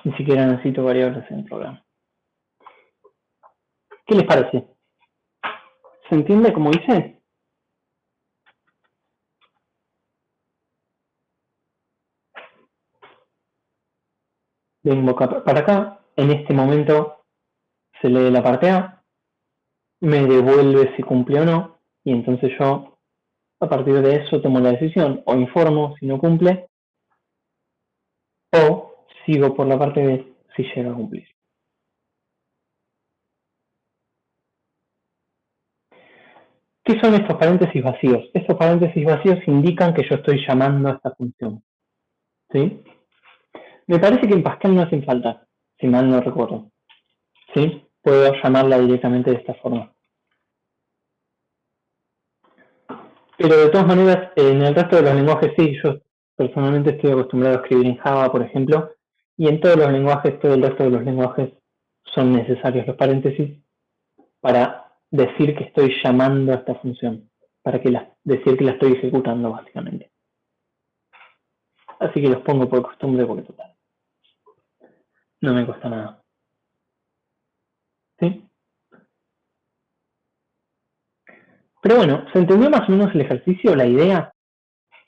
Ni siquiera necesito variables en el programa. ¿Qué les parece? ¿Se entiende como hice? Vengo para acá. En este momento se lee la parte A. Me devuelve si cumple o no. Y entonces yo, a partir de eso, tomo la decisión. O informo si no cumple. O sigo por la parte B si llega a cumplir. ¿Qué son estos paréntesis vacíos? Estos paréntesis vacíos indican que yo estoy llamando a esta función. ¿Sí? Me parece que en Pascal no hacen falta, si mal no recuerdo. ¿Sí? Puedo llamarla directamente de esta forma. Pero de todas maneras, en el resto de los lenguajes sí, yo personalmente estoy acostumbrado a escribir en Java, por ejemplo, y en todos los lenguajes, todo el resto de los lenguajes son necesarios los paréntesis para decir que estoy llamando a esta función, para decir que la estoy ejecutando básicamente. Así que los pongo por costumbre porque total, no me cuesta nada. ¿Sí? Pero bueno, ¿se entendió más o menos el ejercicio, la idea?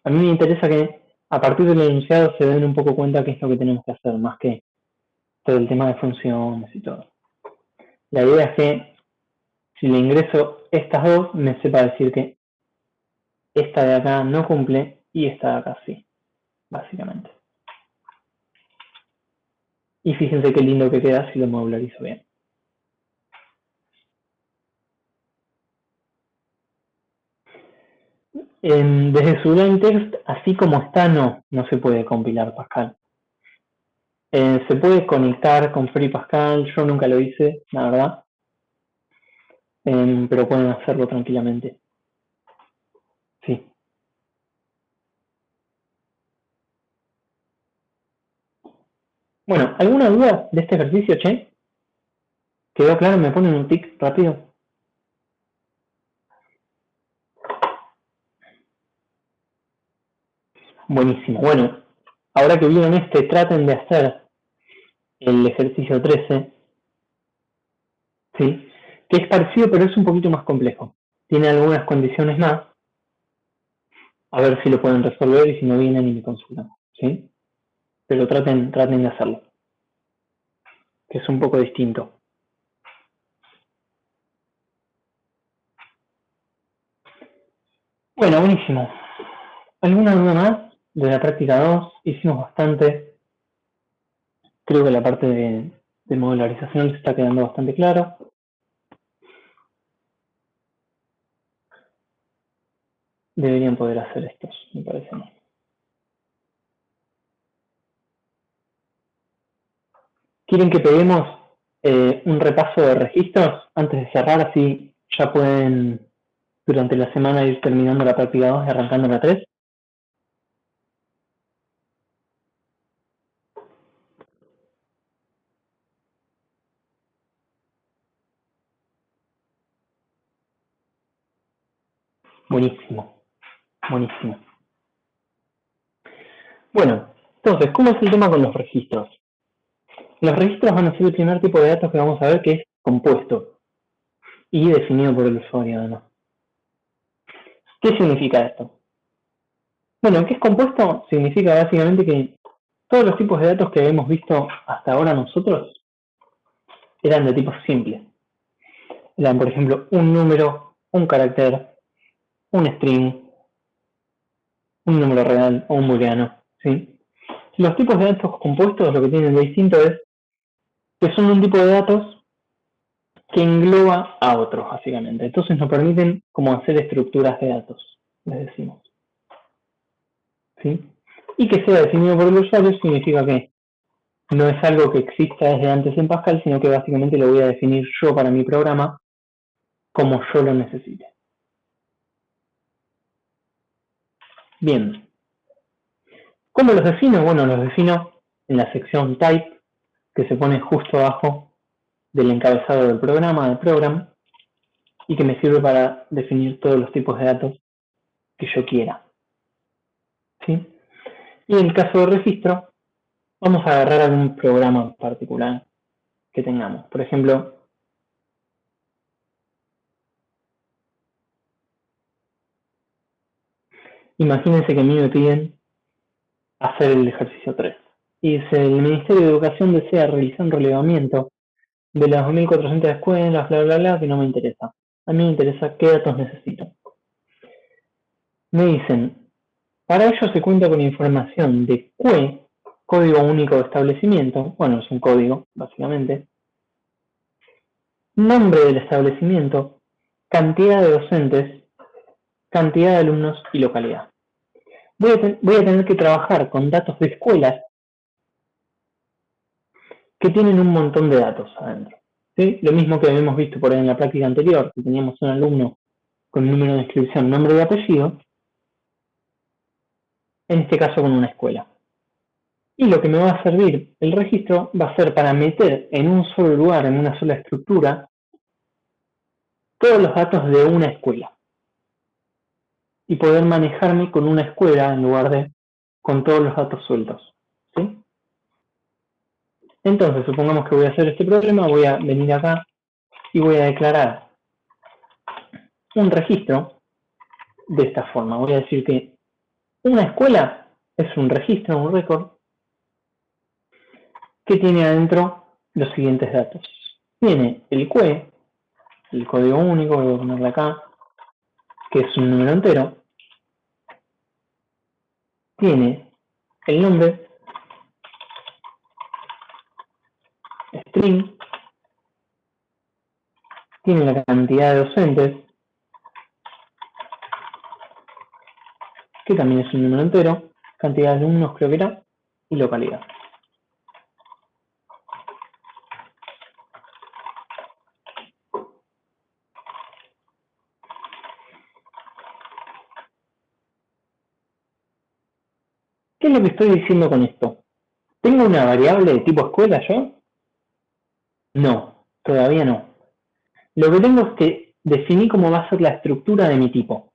A mí me interesa que a partir del enunciado se den un poco cuenta qué es lo que tenemos que hacer, más que todo el tema de funciones y todo. La idea es que si le ingreso estas dos, me sepa decir que esta de acá no cumple y esta de acá sí, básicamente. Y fíjense qué lindo que queda si lo modularizo bien. Desde su line text, así como está, no se puede compilar Pascal. Se puede conectar con Free Pascal, yo nunca lo hice, la verdad. Pero pueden hacerlo tranquilamente. Sí. Bueno, ¿alguna duda de este ejercicio, che? ¿Quedó claro? ¿Me ponen un tic rápido? Buenísimo. Bueno, ahora que vieron este, traten de hacer el ejercicio 13, ¿sí? Que es parecido, pero es un poquito más complejo. Tiene algunas condiciones más. A ver si lo pueden resolver y si no vienen y me consultan, ¿sí? Pero traten de hacerlo, que es un poco distinto. Bueno, buenísimo. ¿Alguna duda más de la práctica 2? Hicimos bastante. Creo que la parte de modularización se está quedando bastante claro. Deberían poder hacer estos, me parece a mí. ¿Quieren que peguemos un repaso de registros antes de cerrar? Así ya pueden durante la semana ir terminando la práctica 2 y arrancando la 3. Buenísimo, buenísimo. Bueno, entonces, ¿cómo es el tema con los registros? Los registros van a ser el primer tipo de datos que vamos a ver, que es compuesto y definido por el usuario además. ¿Qué significa esto? Bueno, ¿qué es compuesto? Significa básicamente que todos los tipos de datos que hemos visto hasta ahora nosotros eran de tipo simple. Eran, por ejemplo, un número, un carácter, un string, un número real o un booleano, ¿sí? Los tipos de datos compuestos lo que tienen de distinto es que son un tipo de datos que engloba a otros, básicamente. Entonces nos permiten como hacer estructuras de datos, les decimos. ¿Sí? Y que sea definido por el usuario significa que no es algo que exista desde antes en Pascal, sino que básicamente lo voy a definir yo para mi programa como yo lo necesite. Bien. ¿Cómo los defino? Bueno, los defino en la sección type, que se pone justo abajo del encabezado del programa, del program. y que me sirve para definir todos los tipos de datos que yo quiera. ¿Sí? Y en el caso de registro, vamos a agarrar algún programa particular que tengamos. Por ejemplo, imagínense que a mí me piden hacer el ejercicio 3. Y dice, el Ministerio de Educación desea realizar un relevamiento de las 2.400 escuelas, bla, bla, bla, que no me interesa. A mí me interesa qué datos necesito. Me dicen, para ello se cuenta con información de CUE, Código Único de Establecimiento, bueno, es un código, básicamente, nombre del establecimiento, cantidad de docentes, cantidad de alumnos y localidad. Voy a tener que trabajar con datos de escuelas que tienen un montón de datos adentro. ¿Sí? Lo mismo que habíamos visto por ahí en la práctica anterior, que teníamos un alumno con número de inscripción, nombre y apellido, en este caso con una escuela. Y lo que me va a servir el registro va a ser para meter en un solo lugar, en una sola estructura, todos los datos de una escuela. Y poder manejarme con una escuela en lugar de con todos los datos sueltos. ¿Sí? Entonces, supongamos que voy a hacer este problema, voy a venir acá y voy a declarar un registro de esta forma. Voy a decir que una escuela es un registro, un récord, que tiene adentro los siguientes datos. Tiene el CUE, el código único, voy a ponerle acá, que es un número entero. Tiene el nombre, string. Tiene la cantidad de docentes, que también es un número entero. Cantidad de alumnos, creo que era, y localidad. ¿Qué es lo que estoy diciendo con esto? ¿Tengo una variable de tipo escuela yo? No, todavía no. Lo que tengo es que definir cómo va a ser la estructura de mi tipo.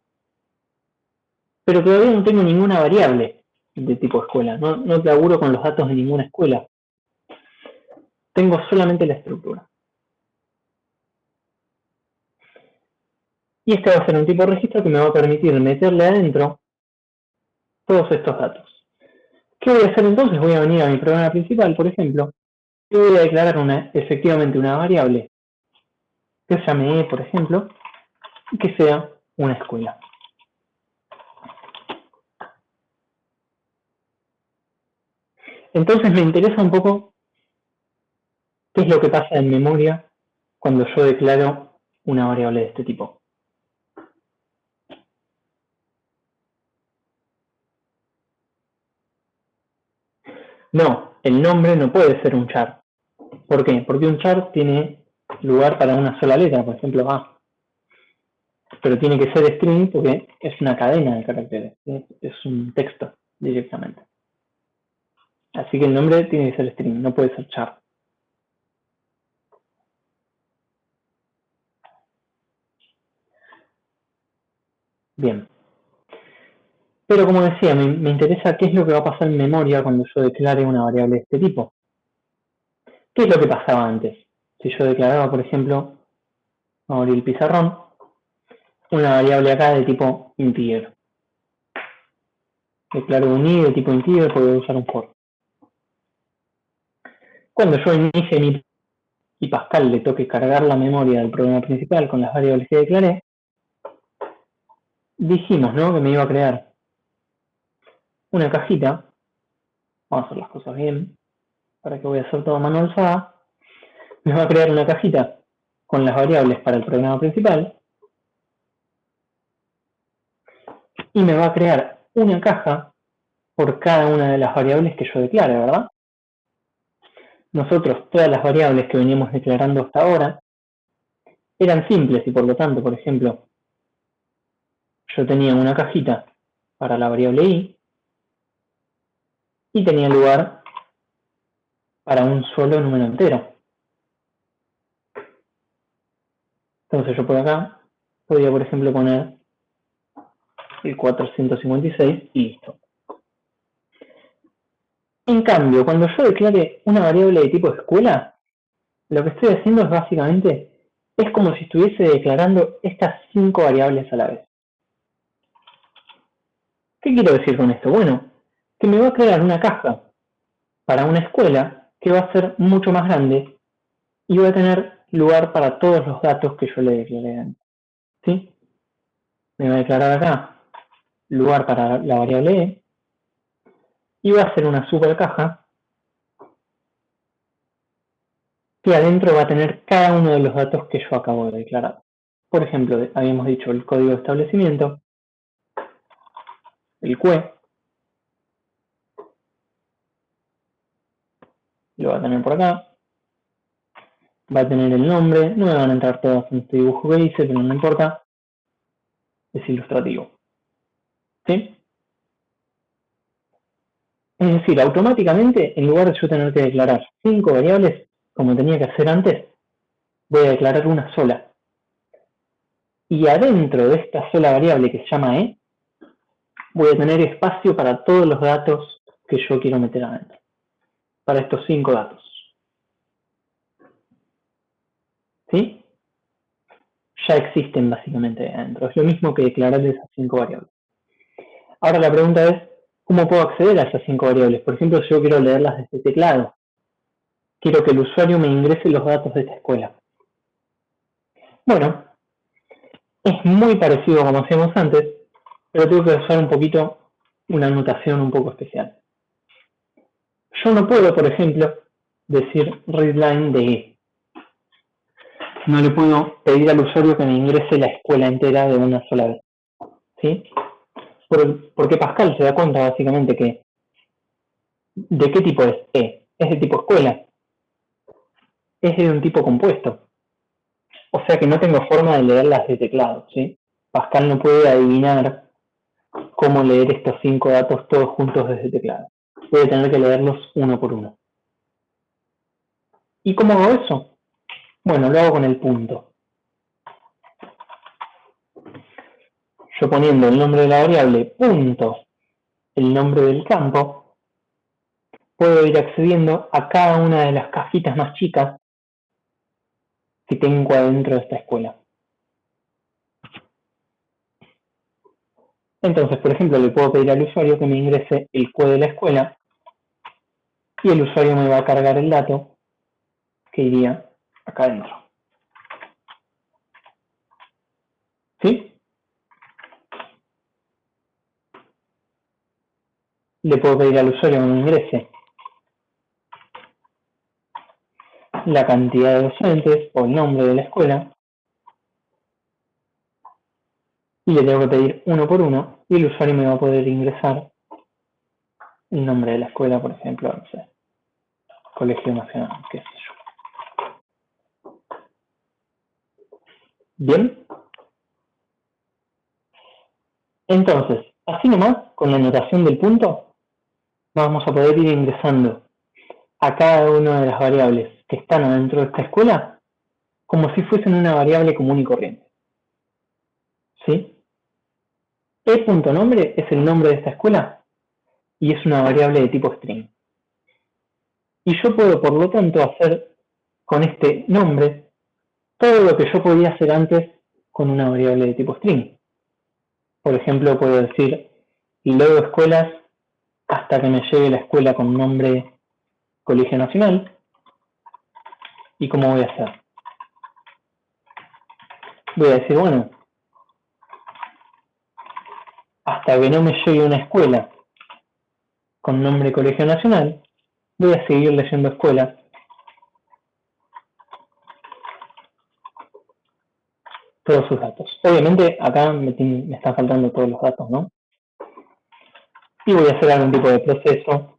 Pero todavía no tengo ninguna variable de tipo escuela. No laburo con los datos de ninguna escuela. Tengo solamente la estructura. Y este va a ser un tipo de registro que me va a permitir meterle adentro todos estos datos. ¿Qué voy a hacer entonces? Voy a venir a mi programa principal, por ejemplo, y voy a declarar efectivamente una variable que se llame E, por ejemplo, y que sea una escuela. Entonces me interesa un poco qué es lo que pasa en memoria cuando yo declaro una variable de este tipo. No, el nombre no puede ser un char. ¿Por qué? Porque un char tiene lugar para una sola letra, por ejemplo A. Pero tiene que ser string porque es una cadena de caracteres, ¿sí? Es un texto directamente. Así que el nombre tiene que ser string, no puede ser char. Bien. Pero como decía, me interesa qué es lo que va a pasar en memoria cuando yo declare una variable de este tipo. ¿Qué es lo que pasaba antes? Si yo declaraba, por ejemplo, vamos a abrir el pizarrón, una variable acá de tipo integer. Declaro un i de tipo integer porque voy a usar un for. Cuando yo inicie mi y Pascal le toque cargar la memoria del programa principal con las variables que declaré, dijimos, ¿no?, que me iba a crear una cajita. Vamos a hacer las cosas bien, para que voy a hacer todo manual alzada. Me va a crear una cajita con las variables para el programa principal y me va a crear una caja por cada una de las variables que yo declare, ¿verdad? Nosotros, todas las variables que veníamos declarando hasta ahora eran simples y por lo tanto, por ejemplo, yo tenía una cajita para la variable i y tenía lugar para un solo número entero. Entonces yo por acá podría, por ejemplo, poner el 456 y listo. En cambio, cuando yo declare una variable de tipo escuela, lo que estoy haciendo es básicamente, es como si estuviese declarando estas 5 variables a la vez. ¿Qué quiero decir con esto? Bueno, que me va a crear una caja para una escuela que va a ser mucho más grande y va a tener lugar para todos los datos que yo le declaré antes. ¿Sí? Me va a declarar acá lugar para la variable E y va a hacer una super caja que adentro va a tener cada uno de los datos que yo acabo de declarar. Por ejemplo, habíamos dicho el código de establecimiento, el CUE, lo va a tener por acá, va a tener el nombre, no me van a entrar todas en este dibujo que hice, pero no importa, es ilustrativo. ¿Sí? Es decir, automáticamente, en lugar de yo tener que declarar 5 variables, como tenía que hacer antes, voy a declarar una sola. Y adentro de esta sola variable que se llama E, voy a tener espacio para todos los datos que yo quiero meter adentro. Para estos 5 datos. ¿Sí? Ya existen básicamente adentro. Es lo mismo que declarar esas 5 variables. Ahora la pregunta es, ¿cómo puedo acceder a esas 5 variables? Por ejemplo, si yo quiero leerlas desde teclado. Quiero que el usuario me ingrese los datos de esta escuela. Bueno, es muy parecido como hacíamos antes, pero tengo que usar un poquito una notación un poco especial. Yo no puedo, por ejemplo, decir readline de E. No le puedo pedir al usuario que me ingrese la escuela entera de una sola vez. ¿Sí? Porque Pascal se da cuenta básicamente que ¿de qué tipo es E? Es de tipo escuela. Es de un tipo compuesto. O sea que no tengo forma de leerlas de teclado, ¿sí? Pascal no puede adivinar cómo leer estos 5 datos todos juntos desde teclado. Voy a tener que leerlos uno por uno. ¿Y cómo hago eso? Bueno, lo hago con el punto. Yo poniendo el nombre de la variable punto, el nombre del campo, puedo ir accediendo a cada una de las cajitas más chicas que tengo adentro de esta escuela. Entonces, por ejemplo, le puedo pedir al usuario que me ingrese el CUE de la escuela y el usuario me va a cargar el dato que iría acá adentro. ¿Sí? Le puedo pedir al usuario que me ingrese la cantidad de docentes o el nombre de la escuela y le tengo que pedir uno por uno y el usuario me va a poder ingresar el nombre de la escuela, por ejemplo, no sé, Colegio Nacional, qué sé yo. ¿Bien? Entonces, así nomás, con la notación del punto, vamos a poder ir ingresando a cada una de las variables que están adentro de esta escuela como si fuesen una variable común y corriente. ¿Sí? E.nombre es el nombre de esta escuela y es una variable de tipo string. Y yo puedo, por lo tanto, hacer con este nombre todo lo que yo podía hacer antes con una variable de tipo string. Por ejemplo, puedo decir leo escuelas hasta que me llegue la escuela con nombre Colegio Nacional. ¿Y cómo voy a hacer? Voy a decir, bueno, hasta que no me llegue una escuela con nombre Colegio Nacional, voy a seguir leyendo escuelas todos sus datos. Obviamente acá me están faltando todos los datos, ¿no? Y voy a hacer algún tipo de proceso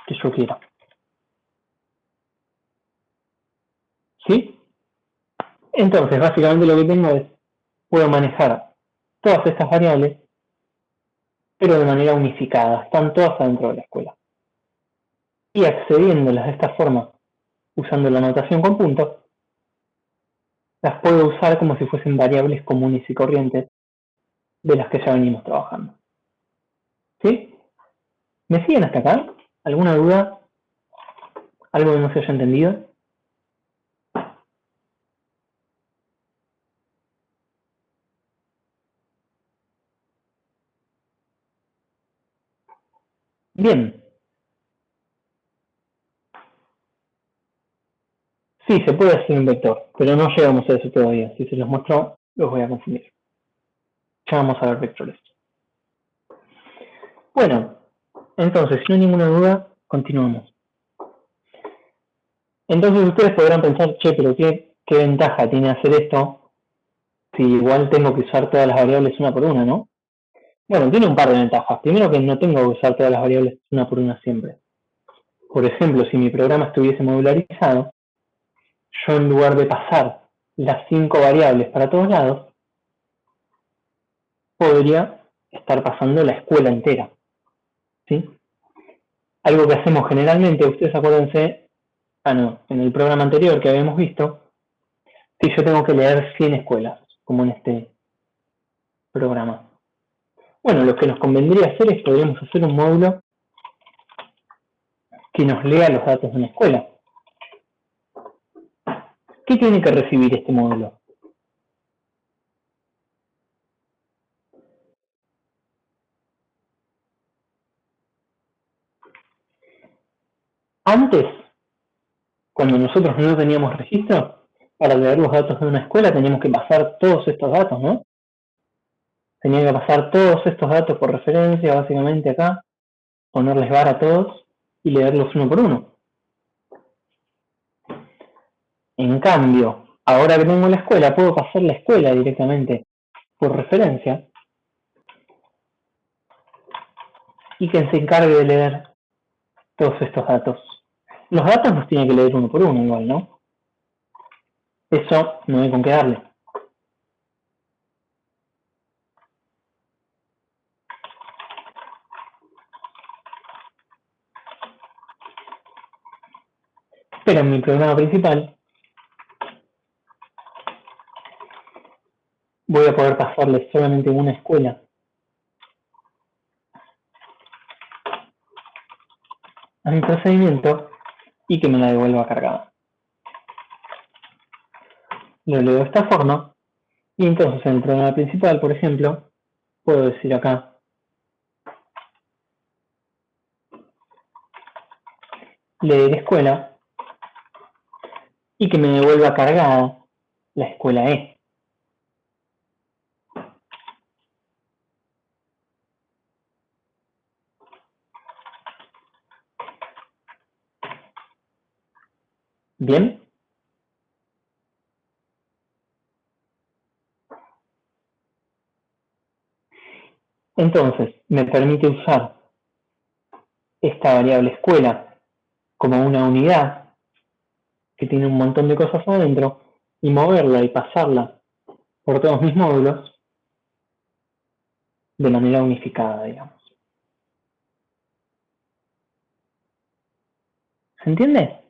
que yo quiera. ¿Sí? Entonces, básicamente lo que tengo es, puedo manejar todas estas variables, pero de manera unificada. Están todas adentro de la escuela. Y accediéndolas de esta forma, usando la notación con puntos, las puedo usar como si fuesen variables comunes y corrientes de las que ya venimos trabajando. ¿Sí? ¿Me siguen hasta acá? ¿Alguna duda? ¿Algo que no se haya entendido? Bien. Sí, se puede hacer un vector, pero no llegamos a eso todavía. Si se los muestro, los voy a confundir. Ya vamos a ver vectores. Bueno, entonces, si no hay ninguna duda, continuamos. Entonces ustedes podrán pensar, che, pero ¿qué ventaja tiene hacer esto si igual tengo que usar todas las variables una por una, ¿no? Bueno, tiene un par de ventajas. Primero que no tengo que usar todas las variables una por una siempre. Por ejemplo, si mi programa estuviese modularizado, yo en lugar de pasar las 5 variables para todos lados, podría estar pasando la escuela entera. ¿Sí? Algo que hacemos generalmente, ustedes acuérdense, en el programa anterior que habíamos visto, si yo tengo que leer 100 escuelas, como en este programa. Bueno, lo que nos convendría hacer es podríamos hacer un módulo que nos lea los datos de una escuela. ¿Qué tiene que recibir este módulo? Antes, cuando nosotros no teníamos registro, para leer los datos de una escuela teníamos que pasar todos estos datos, ¿no? Tenía que pasar todos estos datos por referencia, básicamente acá, ponerles bar a todos y leerlos uno por uno. En cambio, ahora que tengo la escuela, puedo pasar la escuela directamente por referencia y que se encargue de leer todos estos datos. Los datos los tiene que leer uno por uno igual, ¿no? Eso no hay con qué darle. Pero en mi programa principal voy a poder pasarle solamente una escuela a mi procedimiento y que me la devuelva cargada. Lo leo de esta forma y entonces en el programa principal, por ejemplo, puedo decir acá leer escuela y que me devuelva cargada la escuela E. ¿Bien? Entonces, me permite usar esta variable escuela como una unidad que tiene un montón de cosas adentro y moverla y pasarla por todos mis módulos de manera unificada, digamos. ¿Se entiende?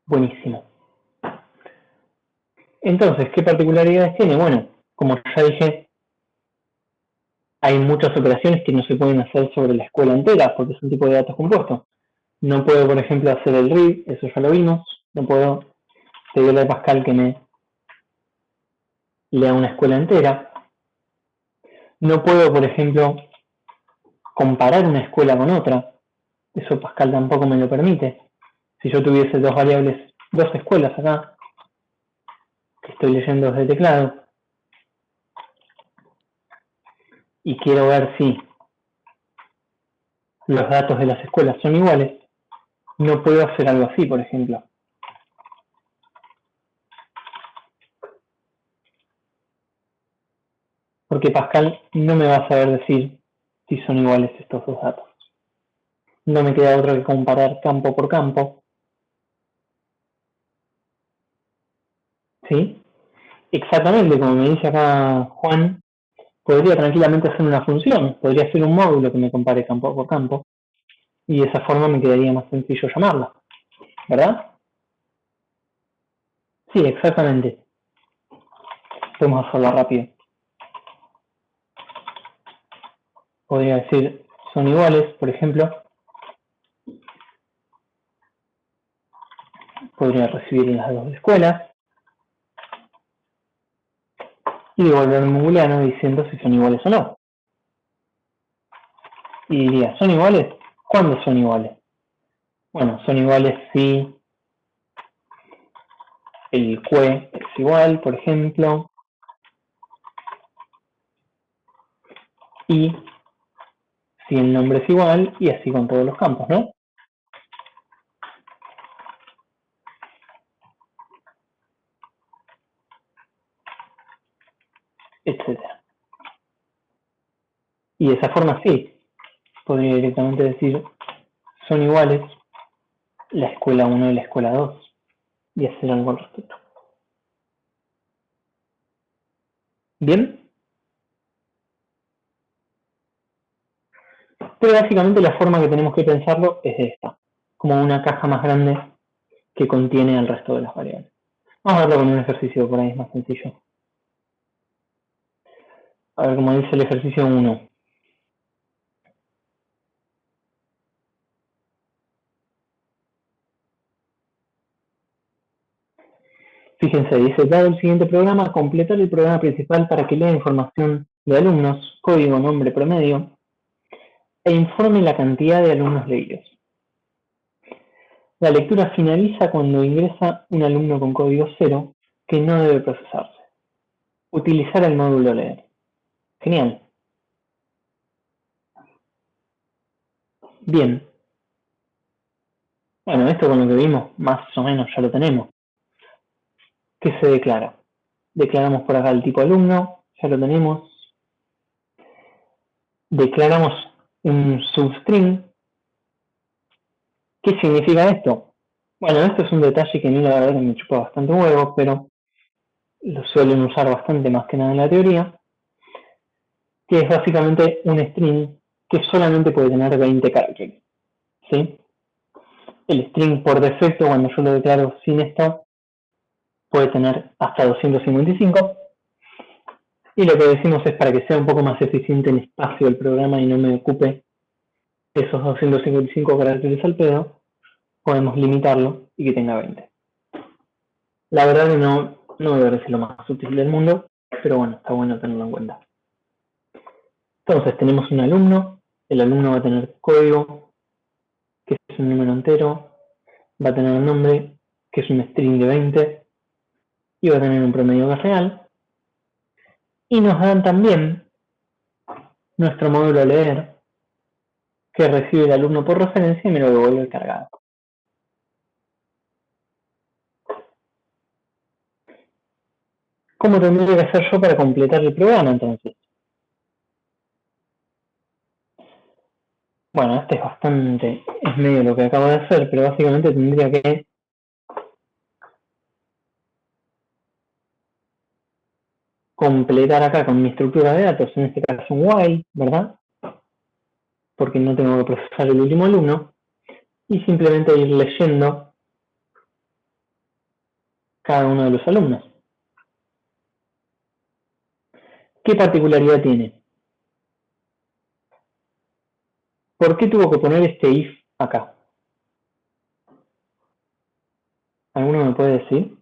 Buenísimo. Entonces, ¿qué particularidades tiene? Bueno, como ya dije, hay muchas operaciones que no se pueden hacer sobre la escuela entera porque es un tipo de datos compuestos. No puedo, por ejemplo, hacer el read, eso ya lo vimos. No puedo pedirle a Pascal que me lea una escuela entera. No puedo, por ejemplo, comparar una escuela con otra. Eso Pascal tampoco me lo permite. Si yo tuviese dos variables, dos escuelas acá, que estoy leyendo desde el teclado, y quiero ver si los datos de las escuelas son iguales, no puedo hacer algo así, por ejemplo. Porque Pascal no me va a saber decir si son iguales estos dos datos. No me queda otra que comparar campo por campo. ¿Sí? Exactamente, como me dice acá Juan, podría tranquilamente hacer una función, podría ser un módulo que me compare campo por campo, y de esa forma me quedaría más sencillo llamarla, ¿verdad? Sí, exactamente. Podemos hacerlo rápido. Podría decir son iguales, por ejemplo. Podría recibir las dos escuelas. Y devolverme un booleano diciendo si son iguales o no. Y diría, ¿son iguales? ¿Cuándo son iguales? Bueno, son iguales si el que es igual, por ejemplo, y si el nombre es igual, y así con todos los campos, ¿no? Etcétera. Y de esa forma sí, podría directamente decir, son iguales la escuela 1 y la escuela 2, y hacer algo al respecto. ¿Bien? Pero básicamente la forma que tenemos que pensarlo es esta, como una caja más grande que contiene el resto de las variables. Vamos a verlo con un ejercicio por ahí, es más sencillo. A ver, como dice el ejercicio 1. Fíjense, dice, dado el siguiente programa, completar el programa principal para que lea información de alumnos, código, nombre, promedio, e informe la cantidad de alumnos leídos. La lectura finaliza cuando ingresa un alumno con código 0 que no debe procesarse. Utilizar el módulo leer. Genial. Bien. Bueno, esto con lo que vimos, más o menos ya lo tenemos. ¿Qué se declara? Declaramos por acá el tipo alumno, ya lo tenemos. Declaramos un substring. ¿Qué significa esto? Bueno, esto es un detalle que a mí la verdad que me chupa bastante huevo, pero lo suelen usar bastante más que nada en la teoría, que es básicamente un string que solamente puede tener 20 caracteres, ¿sí? El string por defecto, cuando yo lo declaro sin esto, puede tener hasta 255, y lo que decimos es para que sea un poco más eficiente en espacio el programa y no me ocupe esos 255 caracteres al pedo, podemos limitarlo y que tenga 20. La verdad que no me parece lo más útil del mundo, pero bueno, está bueno tenerlo en cuenta. Entonces tenemos un alumno, el alumno va a tener código, que es un número entero, va a tener un nombre, que es un string de 20, y va a tener un promedio que es real. Y nos dan también nuestro módulo leer, que recibe el alumno por referencia y me lo devuelve cargado. ¿Cómo tendría que hacer yo para completar el programa entonces? Bueno, este es medio lo que acabo de hacer, pero básicamente tendría que completar acá con mi estructura de datos, en este caso un while, ¿verdad? Porque no tengo que procesar el último alumno, y simplemente ir leyendo cada uno de los alumnos. ¿Qué particularidad tiene? ¿Por qué tuvo que poner este if acá? ¿Alguno me puede decir?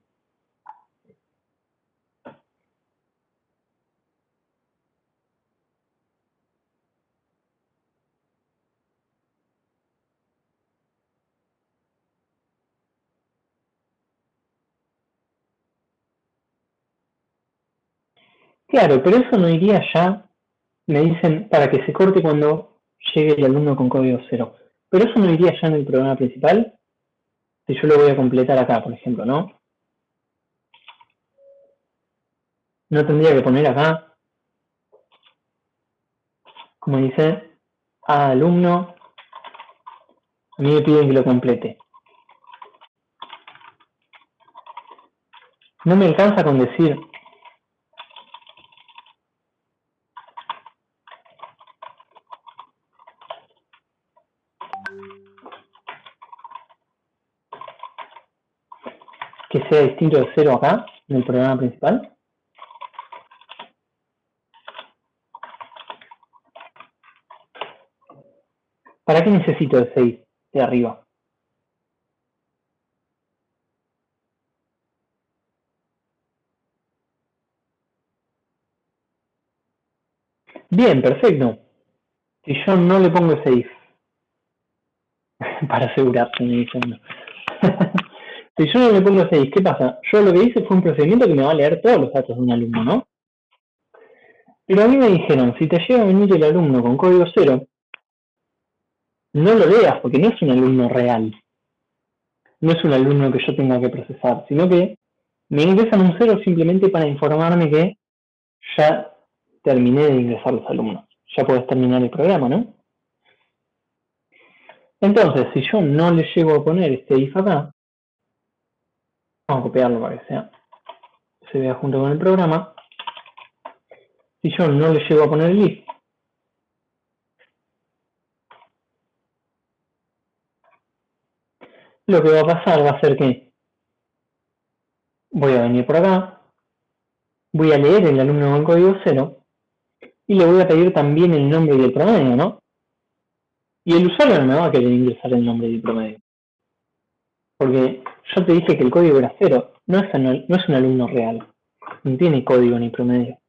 Claro, pero eso no iría ya, me dicen, para que se corte cuando llegue el alumno con código 0. Pero eso no iría ya en el programa principal, si yo lo voy a completar acá, por ejemplo, ¿no? No tendría que poner acá, como dice, a alumno, a mí me piden que lo complete. No me alcanza con decir que sea distinto de 0 acá, en el programa principal? ¿Para qué necesito el 6 de arriba? Bien, perfecto. Si yo no le pongo 6, para asegurarse, me dice uno. Si yo no le pongo 6, ¿qué pasa? Yo lo que hice fue un procedimiento que me va a leer todos los datos de un alumno, ¿no? Pero a mí me dijeron, si te llega a venir el alumno con código 0, no lo leas porque no es un alumno real. No es un alumno que yo tenga que procesar, sino que me ingresan un 0 simplemente para informarme que ya terminé de ingresar los alumnos. Ya puedes terminar el programa, ¿no? Entonces, si yo no le llego a poner este if acá, vamos a copiarlo para que se vea junto con el programa. Si yo no le llego a poner el if, lo que va a pasar va a ser que voy a venir por acá, voy a leer el alumno con código 0 y le voy a pedir también el nombre y el promedio, ¿no? Y el usuario no me va a querer ingresar el nombre y el promedio. Porque yo te dije que el código era 0, no es un alumno real, no tiene código ni promedio.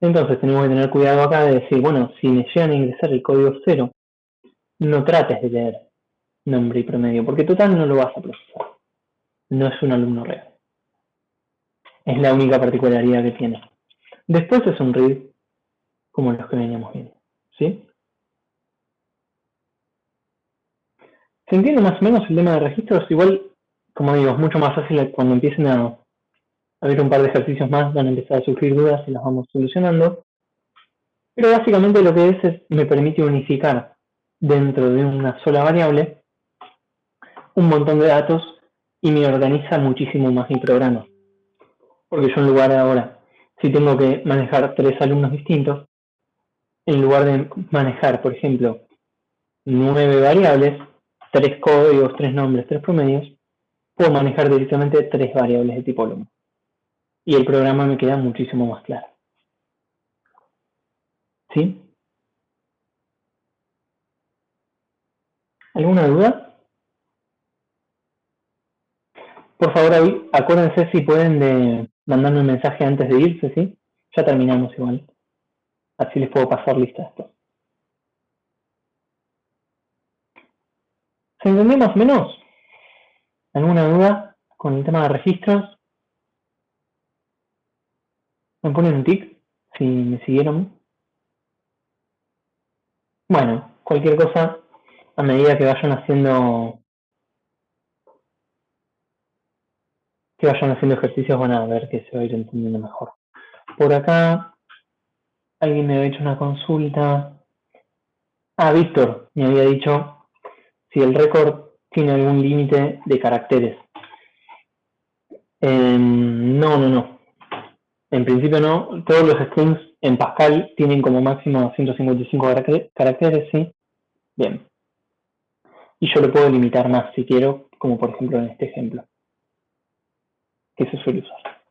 Entonces tenemos que tener cuidado acá de decir, bueno, si me llegan a ingresar el código 0, no trates de leer nombre y promedio, porque total no lo vas a procesar. No es un alumno real. Es la única particularidad que tiene. Después es un read como los que veníamos viendo, ¿sí? ¿Se entiende más o menos el tema de registros? Igual, como digo, es mucho más fácil cuando empiecen a ver un par de ejercicios más, van a empezar a surgir dudas y las vamos solucionando. Pero básicamente lo que es me permite unificar dentro de una sola variable un montón de datos y me organiza muchísimo más mi programa. Porque yo en lugar de ahora, si tengo que manejar 3 alumnos distintos, en lugar de manejar, por ejemplo, 9 variables, 3 códigos, 3 nombres, 3 promedios, puedo manejar directamente 3 variables de tipo alumno. Y el programa me queda muchísimo más claro. ¿Sí? ¿Alguna duda? Por favor, acuérdense si pueden de mandarme un mensaje antes de irse, ¿sí? Ya terminamos igual. Así les puedo pasar lista de esto. ¿Se entendió más o menos? ¿Alguna duda con el tema de registros? ¿Me ponen un tic si me siguieron? Bueno, cualquier cosa, a medida que vayan haciendo ejercicios van a ver que se va a ir entendiendo mejor. Por acá, alguien me había hecho una consulta. Ah, Víctor me había dicho si el récord tiene algún límite de caracteres. No. En principio no. Todos los strings en Pascal tienen como máximo 155 caracteres, ¿sí? Bien. Y yo lo puedo limitar más si quiero, como por ejemplo en este ejemplo, que se suele usar.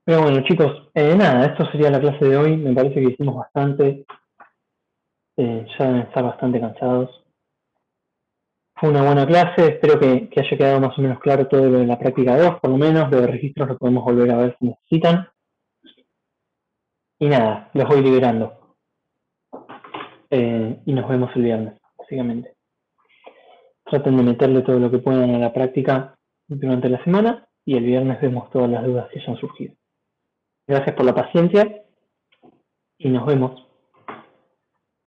Pero bueno, chicos, nada, esto sería la clase de hoy. Me parece que hicimos bastante. Ya deben estar bastante cansados. Fue una buena clase, espero que haya quedado más o menos claro todo lo de la práctica 2, por lo menos, lo de registros lo podemos volver a ver si necesitan. Y nada, los voy liberando. Y nos vemos el viernes, básicamente. Traten de meterle todo lo que puedan a la práctica durante la semana y el viernes vemos todas las dudas que hayan surgido. Gracias por la paciencia y nos vemos.